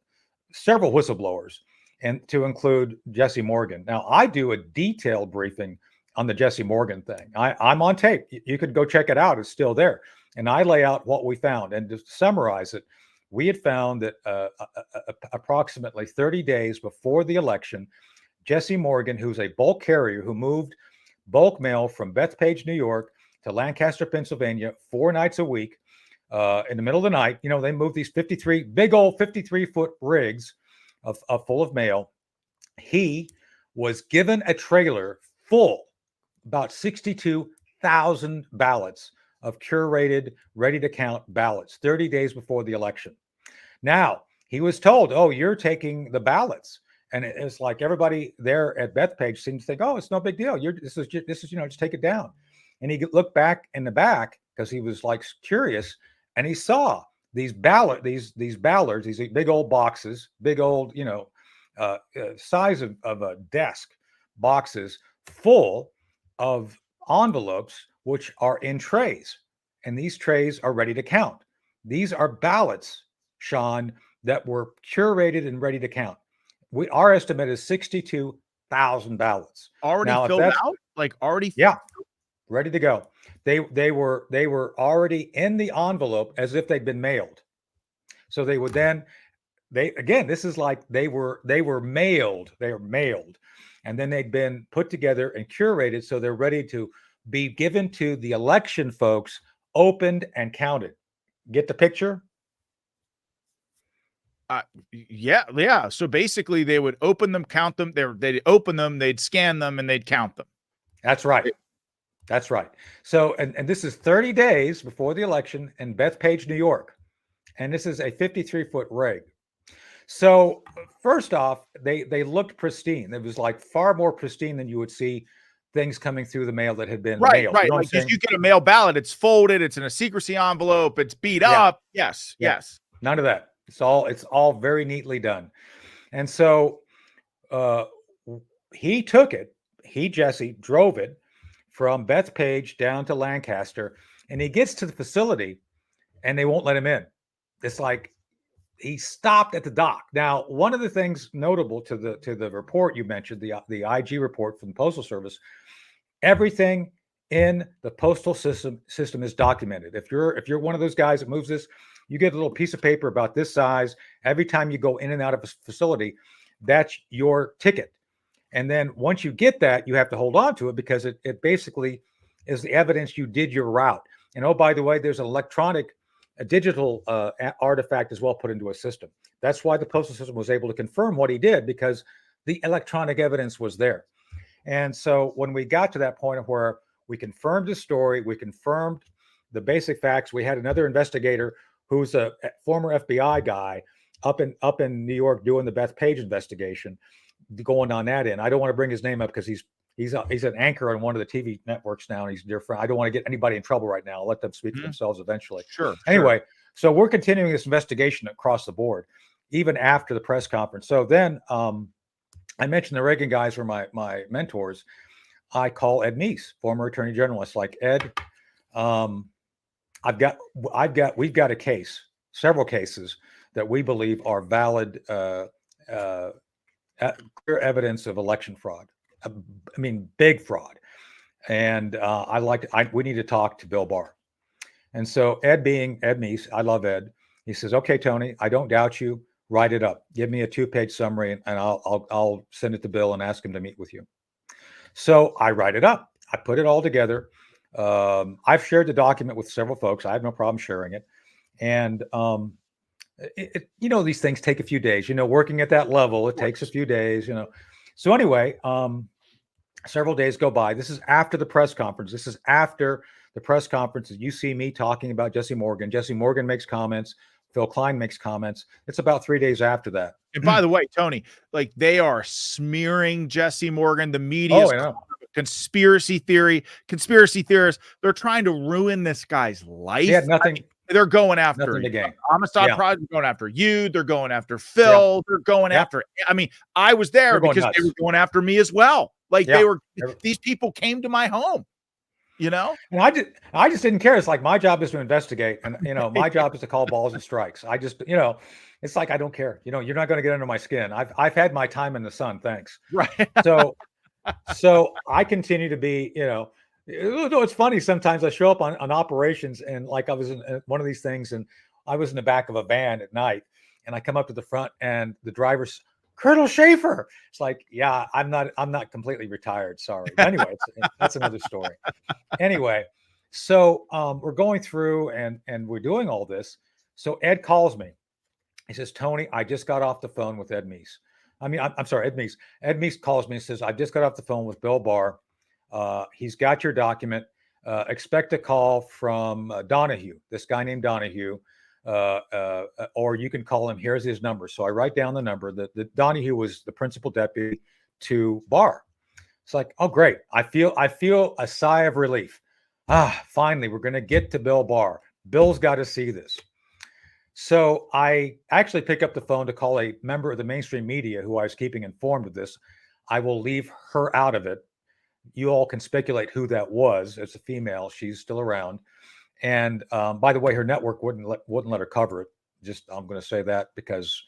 several whistleblowers, and to include Jesse Morgan. Now, I do a detailed briefing on the Jesse Morgan thing. I'm on tape. You could go check it out. It's still there. And I lay out what we found. And to summarize it, we had found that approximately 30 days before the election, Jesse Morgan, who's a bulk carrier who moved bulk mail from Bethpage, New York to Lancaster, Pennsylvania, 4 nights a week in the middle of the night. You know, they moved these big old 53-foot rigs of full of mail. He was given a trailer full, about 62,000 ballots of curated, ready-to-count ballots 30 days before the election. Now, he was told, oh, you're taking the ballots. And it's like everybody there at Bethpage seemed to think, oh, it's no big deal. This is just take it down. And he looked back in the back because he was like curious, and he saw these ballards, these big old boxes, big old, size of a desk boxes full of envelopes, which are in trays. And these trays are ready to count. These are ballots, Sean, that were curated and ready to count. Our estimate is 62,000 ballots. Already filled out? Like already? Yeah, ready to go. They were already in the envelope as if they'd been mailed. So they would then, this is like they were mailed. They were mailed. And then they'd been put together and curated so they're ready to be given to the election folks, opened and counted. Get the picture? Yeah. So basically, they would open them, count them. They'd open them, they'd scan them, and they'd count them. That's right. That's right. So, and this is 30 days before the election in Bethpage, New York, and this is a 53-foot rig. So, first off, they looked pristine. It was like far more pristine than you would see things coming through the mail that had been mailed. Right. You know like if you get a mail ballot, it's folded, it's in a secrecy envelope, it's beat up. Yes. None of that. It's all very neatly done. And so he took it. Jesse drove it from Bethpage down to Lancaster, and he gets to the facility and they won't let him in. It's like he stopped at the dock. Now, one of the things notable to the report you mentioned, the IG report from the Postal Service, everything in the postal system is documented. If you're one of those guys that moves this, you get a little piece of paper about this size. Every time you go in and out of a facility, that's your ticket. And then once you get that, you have to hold on to it because it basically is the evidence you did your route. And oh, by the way, there's a digital artifact as well put into a system. That's why the postal system was able to confirm what he did, because the electronic evidence was there. And so when we got to that point of where we confirmed his story, we confirmed the basic facts, we had another investigator who's a former FBI guy up in New York doing the Bethpage investigation, going on that end. I don't want to bring his name up because he's an anchor on one of the TV networks now, and he's a dear friend. I don't want to get anybody in trouble right now. I'll let them speak for themselves eventually. Sure. Anyway, so we're continuing this investigation across the board, even after the press conference. So then I mentioned the Reagan guys were my mentors. I call Ed Meese, former Attorney General. It's like, Ed, we've got a case, several cases that we believe are valid clear evidence of election fraud. I mean, big fraud. And we need to talk to Bill Barr. And so Ed being Ed Meese, I love Ed. He says, okay, Tony, I don't doubt you. Write it up. Give me a 2-page summary, and I'll send it to Bill and ask him to meet with you. So I write it up. I put it all together. I've shared the document with several folks. I have no problem sharing it. And these things take a few days. Working at that level, it takes a few days. So anyway, several days go by. This is after the press conference. This is after the press conference that you see me talking about Jesse Morgan. Jesse Morgan makes comments. Phil Klein makes comments. It's about 3 days after that. And by the way, Tony, like, they are smearing Jesse Morgan. The media, conspiracy theorists. They're trying to ruin this guy's life. He had nothing. They're going after nothing to gain. Homicide Project, going after you. They're going after Phil. Yeah. They're going after. I mean, I was there because they were going after me as well. Like these people came to my home. And I just didn't care. It's like, my job is to investigate, and my job is to call balls and strikes. I just it's like, I don't care. You're not going to get under my skin. I've had my time in the sun. Thanks. Right. So I continue to be, it's funny. Sometimes I show up on operations, and like, I was in one of these things, and I was in the back of a van at night, and I come up to the front, and the driver's, Colonel Schaefer. It's like, yeah, I'm not completely retired. Sorry. But anyway, that's another story. Anyway, so we're going through and we're doing all this. So Ed calls me. He says, Tony, I just got off the phone with Ed Meese. I'm sorry, Ed Meese. Ed Meese calls me and says, I just got off the phone with Bill Barr. He's got your document. Expect a call from Donahue, this guy named Donahue. Or you can call him. Here's his number. So I write down the number. The Donahue was the principal deputy to Barr. It's like, oh, great. I feel a sigh of relief. Finally, we're going to get to Bill Barr. Bill's got to see this. So I actually pick up the phone to call a member of the mainstream media who I was keeping informed of this. I will leave her out of it. You all can speculate who that was. It's a female. She's still around. And by the way, her network wouldn't let her cover it. Just, I'm going to say that because,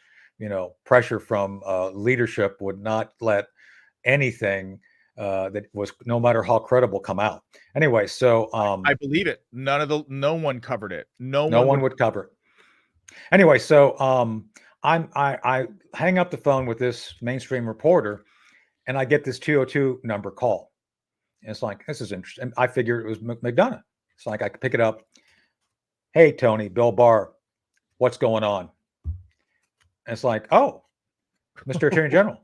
pressure from leadership would not let anything that was, no matter how credible, come out. Anyway, so I believe it. No one covered it. No one would cover it. Anyway, so I hang up the phone with this mainstream reporter, and I get this 202 number call. And it's like, this is interesting. And I figured it was McDonough. It's like, I could pick it up. Hey, Tony, Bill Barr, what's going on? And it's like, oh, Mr. Attorney General.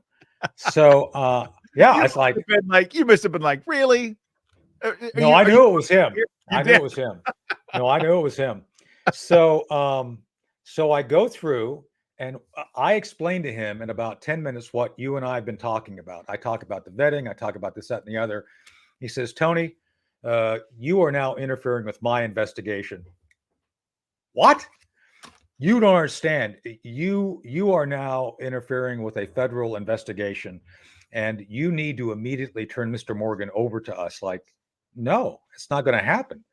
So, it's like, you must have been like, really? No, I knew it was him. I knew it was him. No, I knew it was him. So, so I go through and I explained to him in about 10 minutes what you and I have been talking about. I talk about the vetting. I talk about this, that, and the other. He says, Tony, you are now interfering with my investigation. What? You don't understand. You are now interfering with a federal investigation, and you need to immediately turn Mr. Morgan over to us. Like, no, it's not going to happen.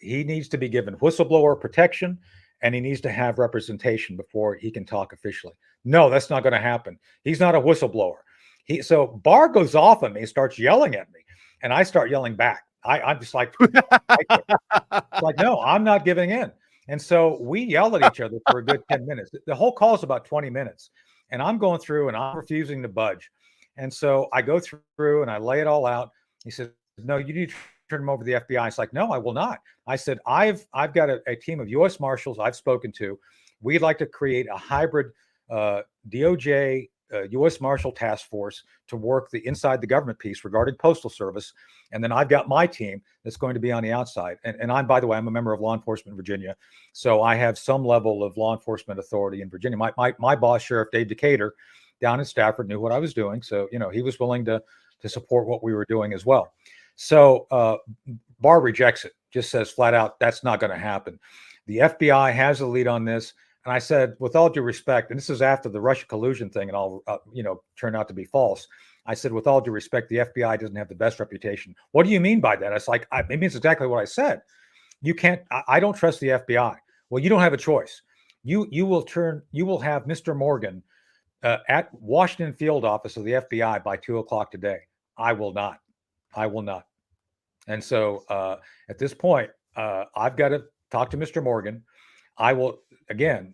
He needs to be given whistleblower protection, and he needs to have representation before he can talk officially. No, that's not going to happen. He's not a whistleblower. So Barr goes off on me, starts yelling at me, and I start yelling back. I'm just like, like, no, I'm not giving in. And so we yell at each other for a good 10 minutes. The whole call is about 20 minutes. And I'm going through and I'm refusing to budge. And so I go through and I lay it all out. He says, no, you need to turn him over to the FBI. It's like, no, I will not. I said, I've got a team of U.S. Marshals I've spoken to. We'd like to create a hybrid DOJ U.S. Marshal task force to work the inside the government piece regarding Postal Service. And then I've got my team that's going to be on the outside. And I'm, by the way, I'm a member of law enforcement in Virginia. So I have some level of law enforcement authority in Virginia. My boss, Sheriff Dave Decatur, down in Stafford, knew what I was doing. So, he was willing to support what we were doing as well. So Barr rejects it, just says flat out, that's not going to happen. The FBI has a lead on this. And I said, with all due respect, and this is after the Russia collusion thing and all, turned out to be false. I said, with all due respect, the FBI doesn't have the best reputation. What do you mean by that? It's like, it means exactly what I said. You can't, I don't trust the FBI. Well, you don't have a choice. You will have Mr. Morgan at Washington field office of the FBI by 2:00 today. I will not. And so at this point, I've got to talk to Mr. Morgan. I will, again,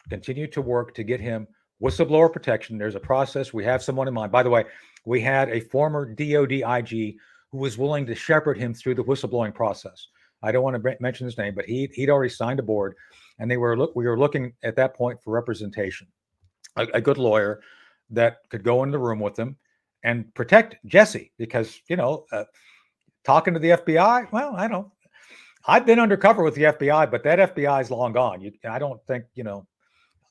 continue to work to get him whistleblower protection. There's a process. We have someone in mind. By the way, we had a former DOD IG who was willing to shepherd him through the whistleblowing process. I don't want to mention his name, but he'd already signed a board, and we were looking at that point for representation, a good lawyer that could go in the room with him and protect Jesse, because talking to the FBI, well, I've been undercover with the FBI, but that FBI is long gone. I don't think,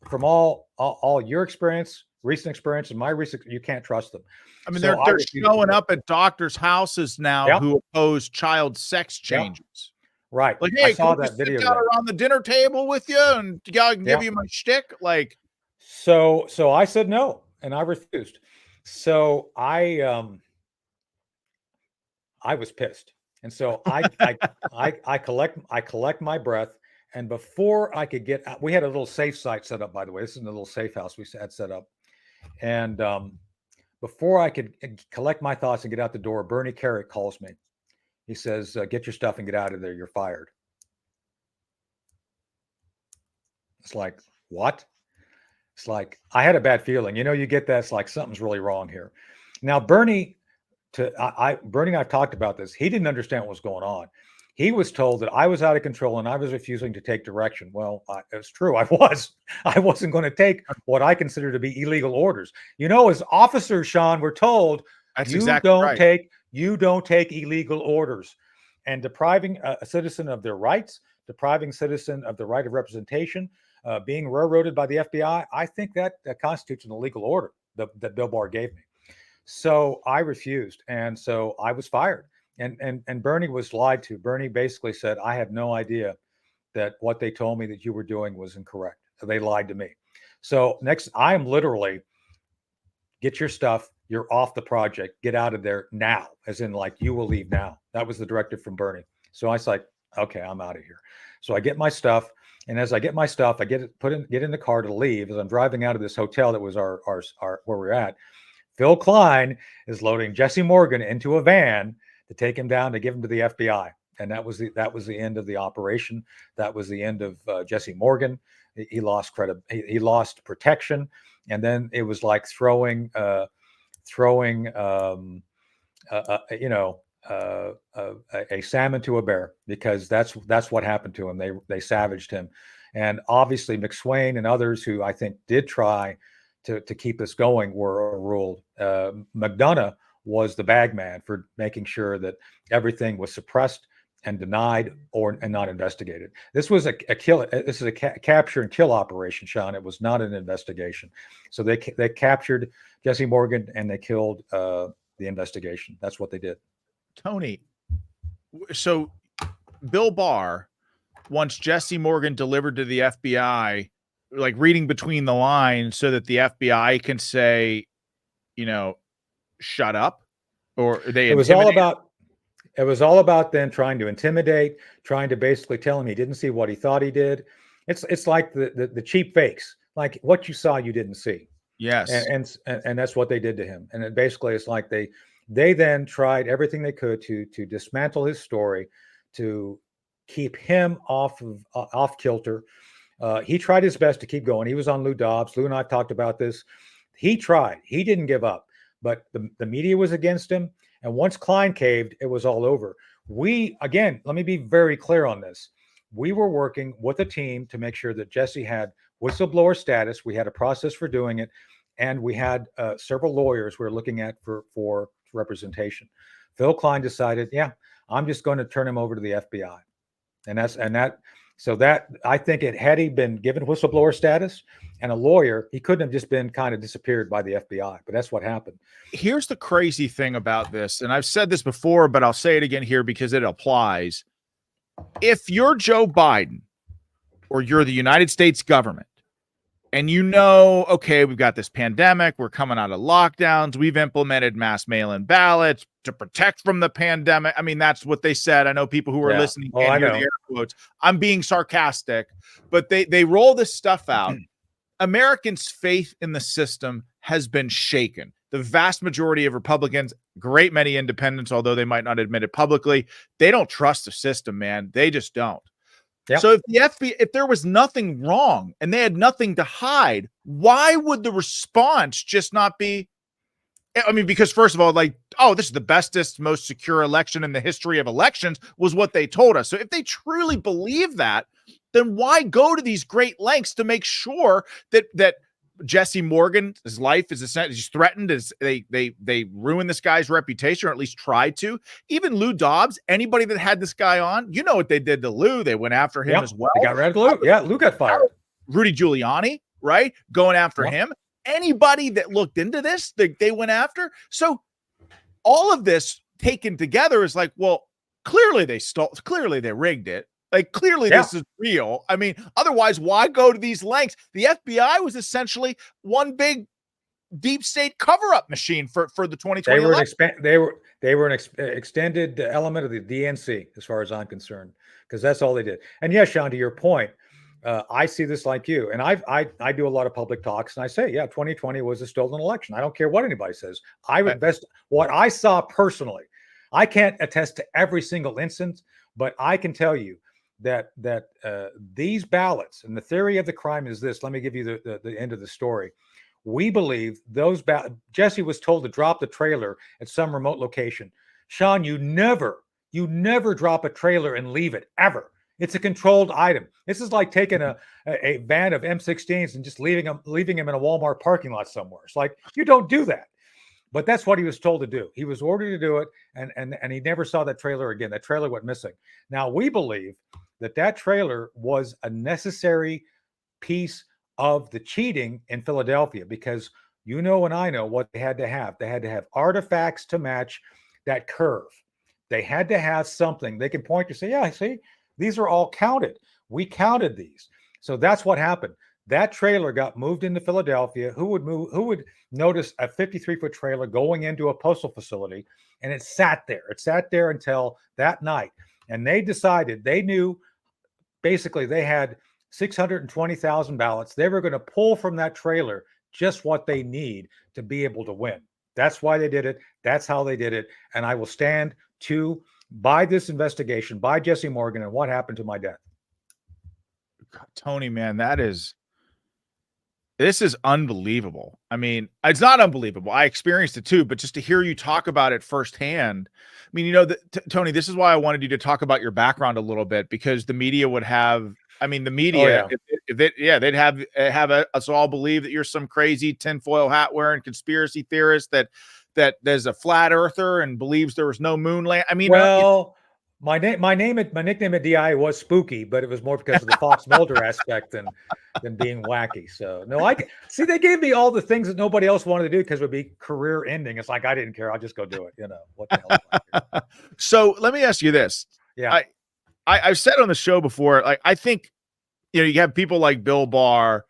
from all your experience, recent experience, and my recent, you can't trust them. I mean, they're showing up at doctors' houses now who oppose child sex changes. Right. Like, hey, I saw that video sit down around the dinner table with you and I can give you my shtick. Like, so I said no, and I refused. So I was pissed. And so I collect my breath. And before I could get out, we had a little safe site set up, by the way. This is a little safe house we had set up. And before I could collect my thoughts and get out the door, Bernie Carrick calls me. He says, get your stuff and get out of there. You're fired. It's like, what? It's like, I had a bad feeling. You get that. It's like something's really wrong here. Now, Bernie and I've talked about this. He didn't understand what was going on. He was told that I was out of control and I was refusing to take direction. Well, it's true. I wasn't going to take what I consider to be illegal orders. As officers, Sean, we're told you don't take illegal orders, and depriving a citizen of their rights, depriving citizen of the right of representation, being railroaded by the FBI. I think that constitutes an illegal order that Bill Barr gave me. So I refused, and so I was fired. And Bernie was lied to. Bernie basically said, I had no idea that what they told me that you were doing was incorrect. So they lied to me. So next, I am literally, get your stuff. You're off the project. Get out of there now. As in, like, you will leave now. That was the directive from Bernie. So I was like, okay, I'm out of here. So I get my stuff. And as I get my stuff, I get in the car to leave. As I'm driving out of this hotel that was our where we're at, Phil Klein is loading Jesse Morgan into a van to take him down to give him to the FBI. And that was the end of the operation. That was the end of Jesse Morgan. He lost credit. He lost protection. And then it was like throwing a salmon to a bear, because that's what happened to him. They savaged him. And obviously McSwain and others who I think did try to keep this going were overruled. McDonough was the bag man for making sure that everything was suppressed and denied and not investigated. This was a capture and kill operation, Sean. It was not an investigation. So they captured Jesse Morgan and they killed the investigation. That's what they did. Tony, so Bill Barr wants Jesse Morgan delivered to the FBI, like reading between the lines so that the FBI can say, shut up, or they. It was all about them trying to intimidate, trying to basically tell him he didn't see what he thought he did. It's like the cheap fakes, like what you saw you didn't see. Yes, and that's what they did to him. And it basically it's like they then tried everything they could to dismantle his story, to keep him off kilter. He tried his best to keep going. He was on Lou Dobbs. Lou and I have talked about this. He tried. He didn't give up. But the media was against him. And once Klein caved, it was all over. Again, let me be very clear on this. We were working with a team to make sure that Jesse had whistleblower status. We had a process for doing it. And we had several lawyers we were looking at for representation. Phil Klein decided, I'm just going to turn him over to the FBI. So I think had he been given whistleblower status and a lawyer, he couldn't have just been kind of disappeared by the FBI, but that's what happened. Here's the crazy thing about this. And I've said this before, but I'll say it again here because it applies. If you're Joe Biden or you're the United States government and okay, we've got this pandemic, we're coming out of lockdowns, we've implemented mass mail-in ballots to protect from the pandemic. I mean, that's what they said. I know people who are listening can't hear the air quotes. I'm being sarcastic, but they roll this stuff out. Americans' faith in the system has been shaken. The vast majority of Republicans, great many independents, although they might not admit it publicly, they don't trust the system, man. They just don't. Yep. So if the FBI, if there was nothing wrong and they had nothing to hide, why would the response just not be? I mean, because first of all, like, oh, this is the bestest, most secure election in the history of elections was what they told us. So if they truly believe that, then why go to these great lengths to make sure that Jesse Morgan, his life is he's threatened, as they ruin this guy's reputation, or at least tried to. Even Lou Dobbs, anybody that had this guy on, you know what they did to Lou. They went after him as well. They got rid of Lou. Yeah, Lou got fired. Rudy Giuliani, right? Going after him. Anybody that looked into this, they went after. So all of this taken together is like, well, clearly they stole, clearly they rigged it. Like, clearly this is real. I mean, otherwise, why go to these lengths? The FBI was essentially one big deep state cover-up machine for the 2020 election. They were an extended element of the DNC, as far as I'm concerned, because that's all they did. And yes, Sean, to your point, I see this like you, and I do a lot of public talks, and I say, yeah, 2020 was a stolen election. I don't care what anybody says. I would best what I saw personally. I can't attest to every single instance, but I can tell you that these ballots, and the theory of the crime is this. Let me give you the end of the story. We believe those Jesse was told to drop the trailer at some remote location. Sean, you never drop a trailer and leave it, ever. It's a controlled item. This is like taking a van of M16s and just leaving them in a Walmart parking lot somewhere. It's like, you don't do that. But that's what he was told to do. He was ordered to do it, and he never saw that trailer again. That trailer went missing. Now, we believe that trailer was a necessary piece of the cheating in Philadelphia, because you know and I know what they had to have. They had to have artifacts to match that curve. They had to have something they can point to, say, yeah, see, these are all counted. We counted these. So that's what happened. That trailer got moved into Philadelphia. Who would notice a 53-foot trailer going into a postal facility? And it sat there. It sat there until that night. And they decided, they knew basically they had 620,000 ballots. They were going to pull from that trailer just what they need to be able to win. That's why they did it. That's how they did it. And I will stand by this investigation, by Jesse Morgan, and what happened to my death. God, Tony, man, this is unbelievable. I mean, it's not unbelievable. I experienced it too, but just to hear you talk about it firsthand. I mean, you know, Tony, this is why I wanted you to talk about your background a little bit, because the media would have, I mean, the media, they'd have us all believe that you're some crazy tinfoil hat wearing conspiracy theorist that there's a flat earther and believes there was no moon land. I mean, well, my nickname at DI was Spooky, but it was more because of the Fox Mulder aspect than being wacky. So no, they gave me all the things that nobody else wanted to do because it would be career ending. It's like, I didn't care. I'll just go do it. You know, what the hell? So let me ask you this. Yeah. I've said on the show before, like, I think, you know, you have people like Bill Barr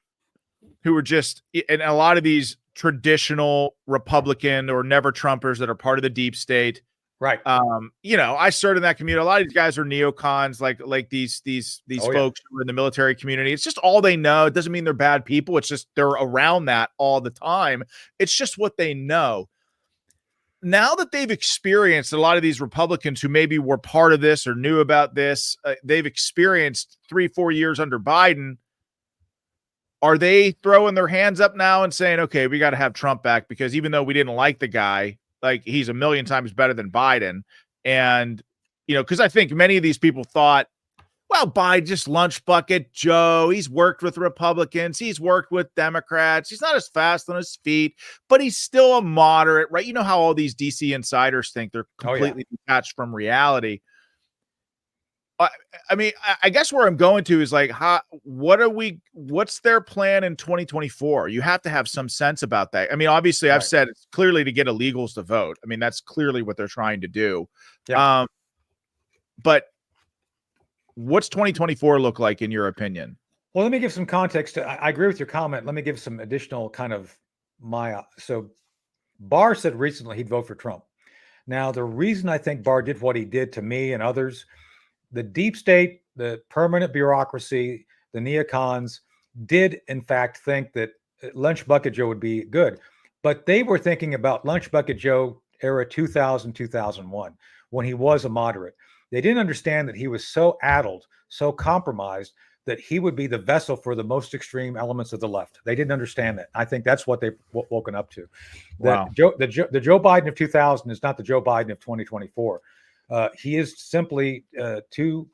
who are just, and a lot of these traditional Republican or never Trumpers that are part of the deep state. Right. You know, I served in that community. A lot of these guys are neocons, like these folks who are in the military community. It's just all they know. It doesn't mean they're bad people. It's just they're around that all the time. It's just what they know. Now that they've experienced, a lot of these Republicans who maybe were part of this or knew about this, they've experienced 3-4 years under Biden. Are they throwing their hands up now and saying, okay, we got to have Trump back, because even though we didn't like the guy, like, he's a million times better than Biden. And, you know, because I think many of these people thought, well, Biden, just lunch bucket Joe. He's worked with Republicans. He's worked with Democrats. He's not as fast on his feet, but he's still a moderate, right? You know how all these DC insiders think they're completely detached from reality. I mean, I guess where I'm going to is like, what's their plan in 2024? You have to have some sense about that. I mean, obviously I've said it's clearly to get illegals to vote. I mean, that's clearly what they're trying to do. Yeah. But what's 2024 look like in your opinion? Well, let me give some context. I agree with your comment. Let me give some additional kind of so Barr said recently he'd vote for Trump. Now, the reason I think Barr did what he did to me and others, the deep state, the permanent bureaucracy, the neocons did in fact think that Lunch Bucket Joe would be good, but they were thinking about Lunch Bucket Joe era 2000, 2001, when he was a moderate. They didn't understand that he was so addled, so compromised, that he would be the vessel for the most extreme elements of the left. They didn't understand that. I think that's what they've woken up to. That Wow. the Joe Biden of 2000 is not the Joe Biden of 2024. He is simply too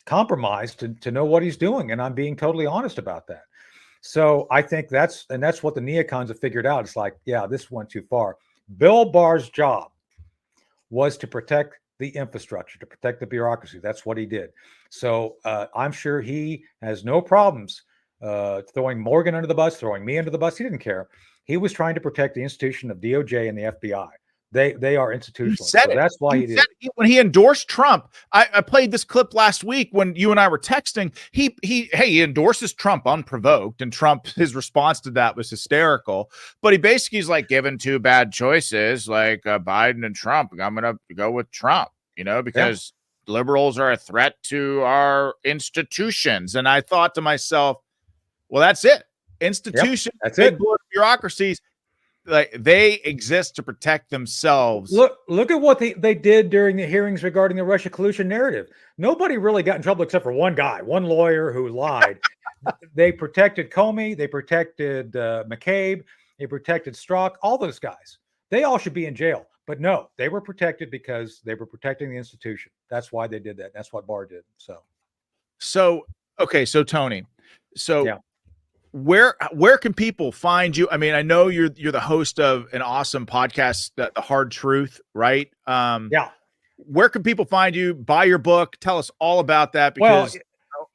compromised to know what he's doing, and I'm being totally honest about that. So I think that's what the neocons have figured out. It's like, yeah, this went too far. Bill Barr's job was to protect the infrastructure, to protect the bureaucracy. That's what he did. So I'm sure he has no problems throwing Morgan under the bus, throwing me under the bus. He didn't care. He was trying to protect the institution of DOJ and the FBI. They are institutional. He said so it. That's why he did it. When he endorsed Trump. I played this clip last week when you and I were texting. He endorses Trump unprovoked, and Trump, his response to that was hysterical. But he basically is like, given two bad choices, like Biden and Trump, I'm gonna go with Trump, because liberals are a threat to our institutions. And I thought to myself, well, that's it. Institutions, that's big it. Bureaucracies, like they exist to protect themselves. Look at what they did during the hearings regarding the Russia collusion narrative. Nobody really got in trouble except for one guy, one lawyer who lied. They protected Comey, they protected McCabe, they protected Strzok, all those guys. They all should be in jail. But no, they were protected because they were protecting the institution. That's why they did that. That's what Barr did. So okay, so Tony, where can people find you? I mean, I know you're the host of an awesome podcast, The Hard Truth, right? Where can people find you? Buy your book. Tell us all about that, because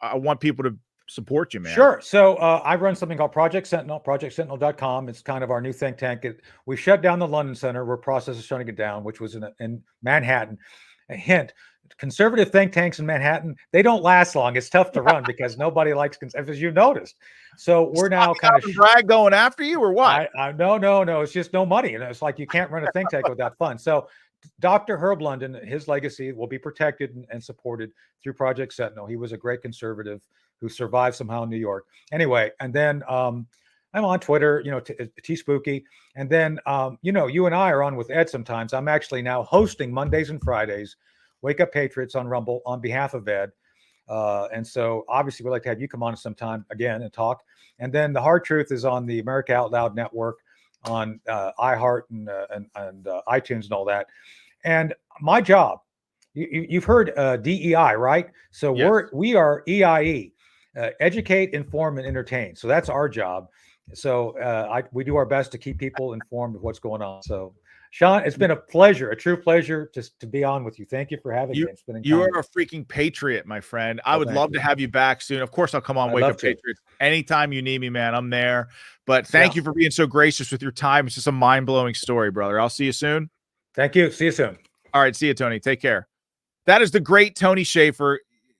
I want people to support you, man. Sure. So I run something called Project Sentinel, projectsentinel.com. It's kind of our new think tank. We shut down the London Center. We're process of shutting it down, which was in Manhattan. A hint, conservative think tanks in Manhattan, they don't last long. It's tough to run because nobody likes, as you noticed. So we're now kind of drag going after you, or what? No. It's just no money. And it's like, you can't run a think tank without fun. So Dr. Herb London, his legacy will be protected and supported through Project Sentinel. He was a great conservative who survived somehow in New York. Anyway, and then I'm on Twitter, T-Spooky. And then, you and I are on with Ed sometimes. I'm actually now hosting Mondays and Fridays, Wake Up Patriots on Rumble on behalf of Ed. And so obviously we'd like to have you come on sometime again and talk. And then The Hard Truth is on the America Out Loud Network on iHeart and iTunes and all that. And my job, you've heard DEI, right? So yes. we are EIE, educate, inform, and entertain. So that's our job. So we do our best to keep people informed of what's going on. So Sean, it's been a pleasure, a true pleasure to be on with you. Thank you for having me. You are a freaking patriot, my friend. I would love to have you back soon. Of course, I'll come on Wake Up Patriots. Anytime you need me, man, I'm there. But thank you for being so gracious with your time. It's just a mind-blowing story, brother. I'll see you soon. Thank you. See you soon. All right. See you, Tony. Take care. That is the great Tony Shaffer.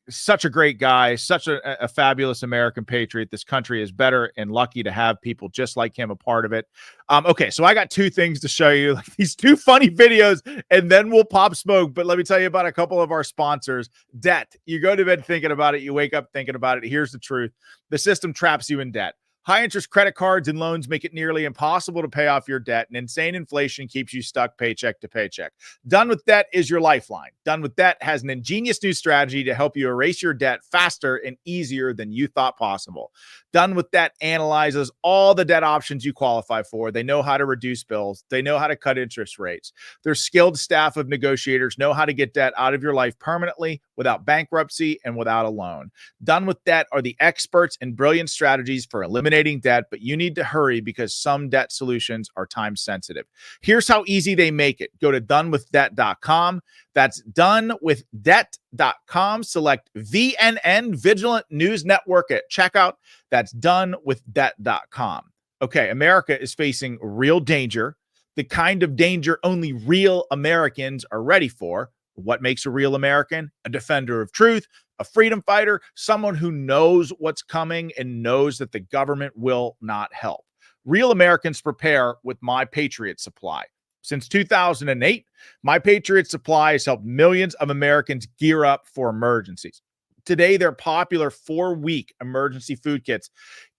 Such a great guy, such a fabulous American patriot. This country is better and lucky to have people just like him a part of it. Okay, so I got two things to show you, like these two funny videos, and then we'll pop smoke. But let me tell you about a couple of our sponsors. Debt. You go to bed thinking about it. You wake up thinking about it. Here's the truth. The system traps you in debt. High interest credit cards and loans make it nearly impossible to pay off your debt, and insane inflation keeps you stuck paycheck to paycheck. Done with Debt is your lifeline. Done with Debt has an ingenious new strategy to help you erase your debt faster and easier than you thought possible. Done with Debt analyzes all the debt options you qualify for. They know how to reduce bills. They know how to cut interest rates. Their skilled staff of negotiators know how to get debt out of your life permanently without bankruptcy and without a loan. Done with Debt are the experts in brilliant strategies for eliminating debt, but you need to hurry because some debt solutions are time sensitive. Here's how easy they make it. Go to donewithdebt.com. That's donewithdebt.com. Select VNN, Vigilant News Network, at checkout. That's donewithdebt.com. Okay, America is facing real danger, the kind of danger only real Americans are ready for. What makes a real American? A defender of truth, a freedom fighter, someone who knows what's coming and knows that the government will not help. Real Americans prepare with My Patriot Supply. Since 2008, My Patriot Supply has helped millions of Americans gear up for emergencies. today their popular 4-week emergency food kits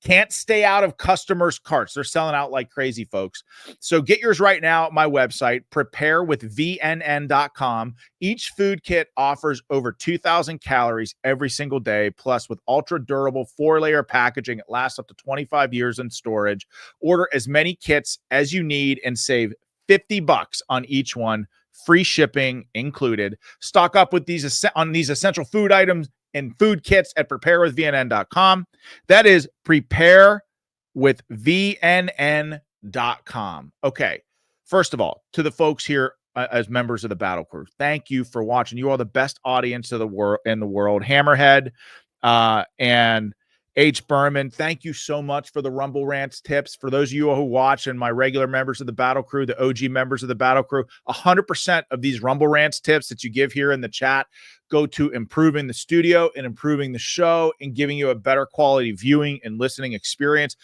can't stay out of customers' carts. They're selling out like crazy, folks. So get yours right now at my website, preparewithvnn.com. Each food kit offers over 2,000 calories every single day, plus with ultra-durable 4-layer packaging, it lasts up to 25 years in storage. Order as many kits as you need and save $50 on each one. Free shipping included. Stock up with these essential food items and food kits at preparewithvnn.com. That is preparewithvnn.com. Okay. First of all, to the folks here as members of the Battle Crew, thank you for watching. You are the best audience of the world in the world. Hammerhead and H. Berman, thank you so much for the Rumble Rants tips. For those of you who watch and my regular members of the Battle Crew, the OG members of the Battle Crew, 100% of these Rumble Rants tips that you give here in the chat go to improving the studio and improving the show and giving you a better quality viewing and listening experience.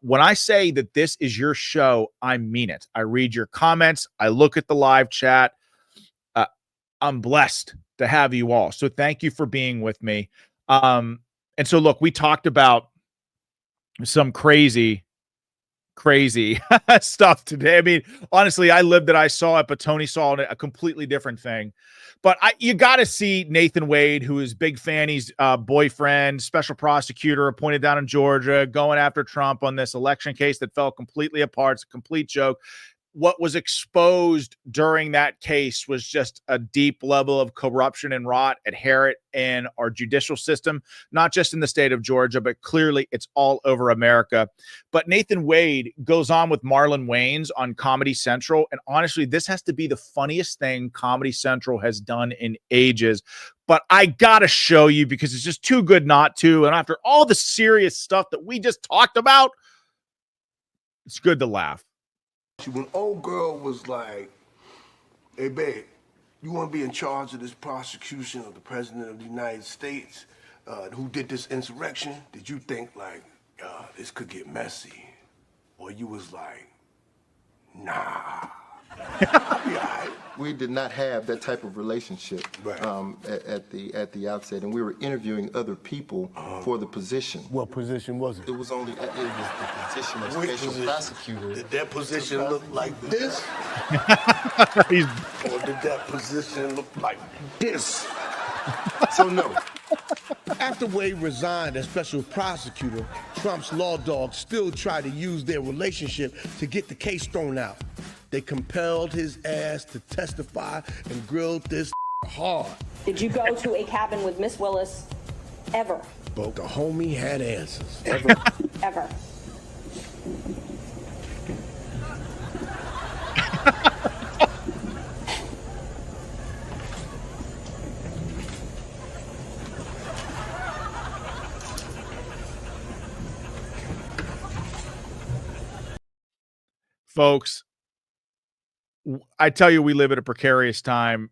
When I say that this is your show, I mean it. I read your comments. I look at the live chat. I'm blessed to have you all. So thank you for being with me. And so, look, we talked about some crazy stuff today. I mean, honestly, I lived it. I saw it, but Tony saw it, a completely different thing. But you got to see Nathan Wade, who is Big Fanny's boyfriend, special prosecutor appointed down in Georgia, going after Trump on this election case that fell completely apart. It's a complete joke. What was exposed during that case was just a deep level of corruption and rot inherent in our judicial system, not just in the state of Georgia, but clearly it's all over America. But Nathan Wade goes on with Marlon Wayans on Comedy Central. And honestly, this has to be the funniest thing Comedy Central has done in ages. But I got to show you because it's just too good not to. And after all the serious stuff that we just talked about, it's good to laugh. When old girl was like, hey, babe, you want to be in charge of this prosecution of the president of the United States who did this insurrection? Did you think, like, this could get messy? Or you was like, nah. Yeah, we did not have that type of relationship at the outset, and we were interviewing other people for the position. What position was it? It was the position of special prosecutor. Did that position look like this? Or did that position look like this? So no. After Wade resigned as special prosecutor, Trump's law dogs still tried to use their relationship to get the case thrown out. They compelled his ass to testify and grilled this hard. Did you go to a cabin with Miss Willis ever? But the homie had answers. Ever. Ever. Folks, I tell you, we live at a precarious time,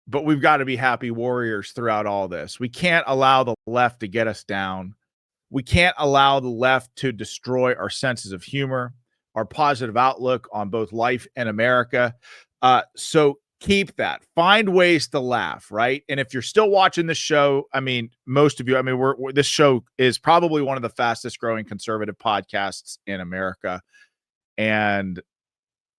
but we've got to be happy warriors throughout all this. We can't allow the left to get us down. We can't allow the left to destroy our senses of humor, our positive outlook on both life and America. So keep that. Find ways to laugh, right? And if you're still watching this show, I mean, most of you, I mean, this show is probably one of the fastest growing conservative podcasts in America. And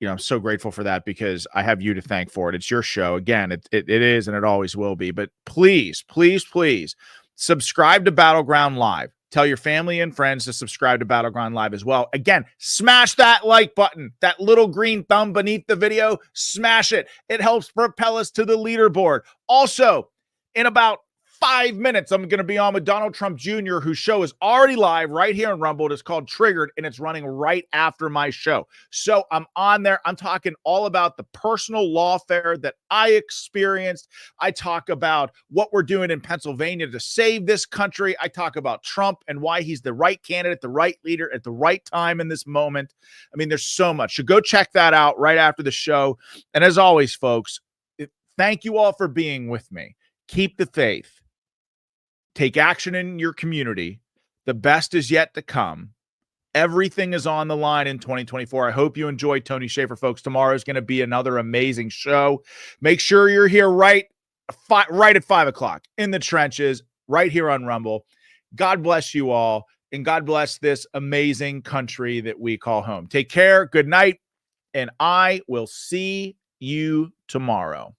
you know, I'm so grateful for that because I have you to thank for it. It's your show. Again, it is and it always will be. But please, please, please subscribe to Battleground Live. Tell your family and friends to subscribe to Battleground Live as well. Again, smash that like button, that little green thumb beneath the video. Smash it. It helps propel us to the leaderboard. Also, in about 5 minutes, I'm going to be on with Donald Trump Jr., whose show is already live right here in Rumble. It is called Triggered, and it's running right after my show. So I'm on there. I'm talking all about the personal lawfare that I experienced. I talk about what we're doing in Pennsylvania to save this country. I talk about Trump and why he's the right candidate, the right leader at the right time in this moment. I mean, there's so much. So go check that out right after the show. And as always, folks, thank you all for being with me. Keep the faith. Take action in your community. The best is yet to come. Everything is on the line in 2024. I hope you enjoyed Tony Schaefer, folks. Tomorrow is going to be another amazing show. Make sure you're here right at 5 o'clock in the trenches, right here on Rumble. God bless you all, and God bless this amazing country that we call home. Take care. Good night, and I will see you tomorrow.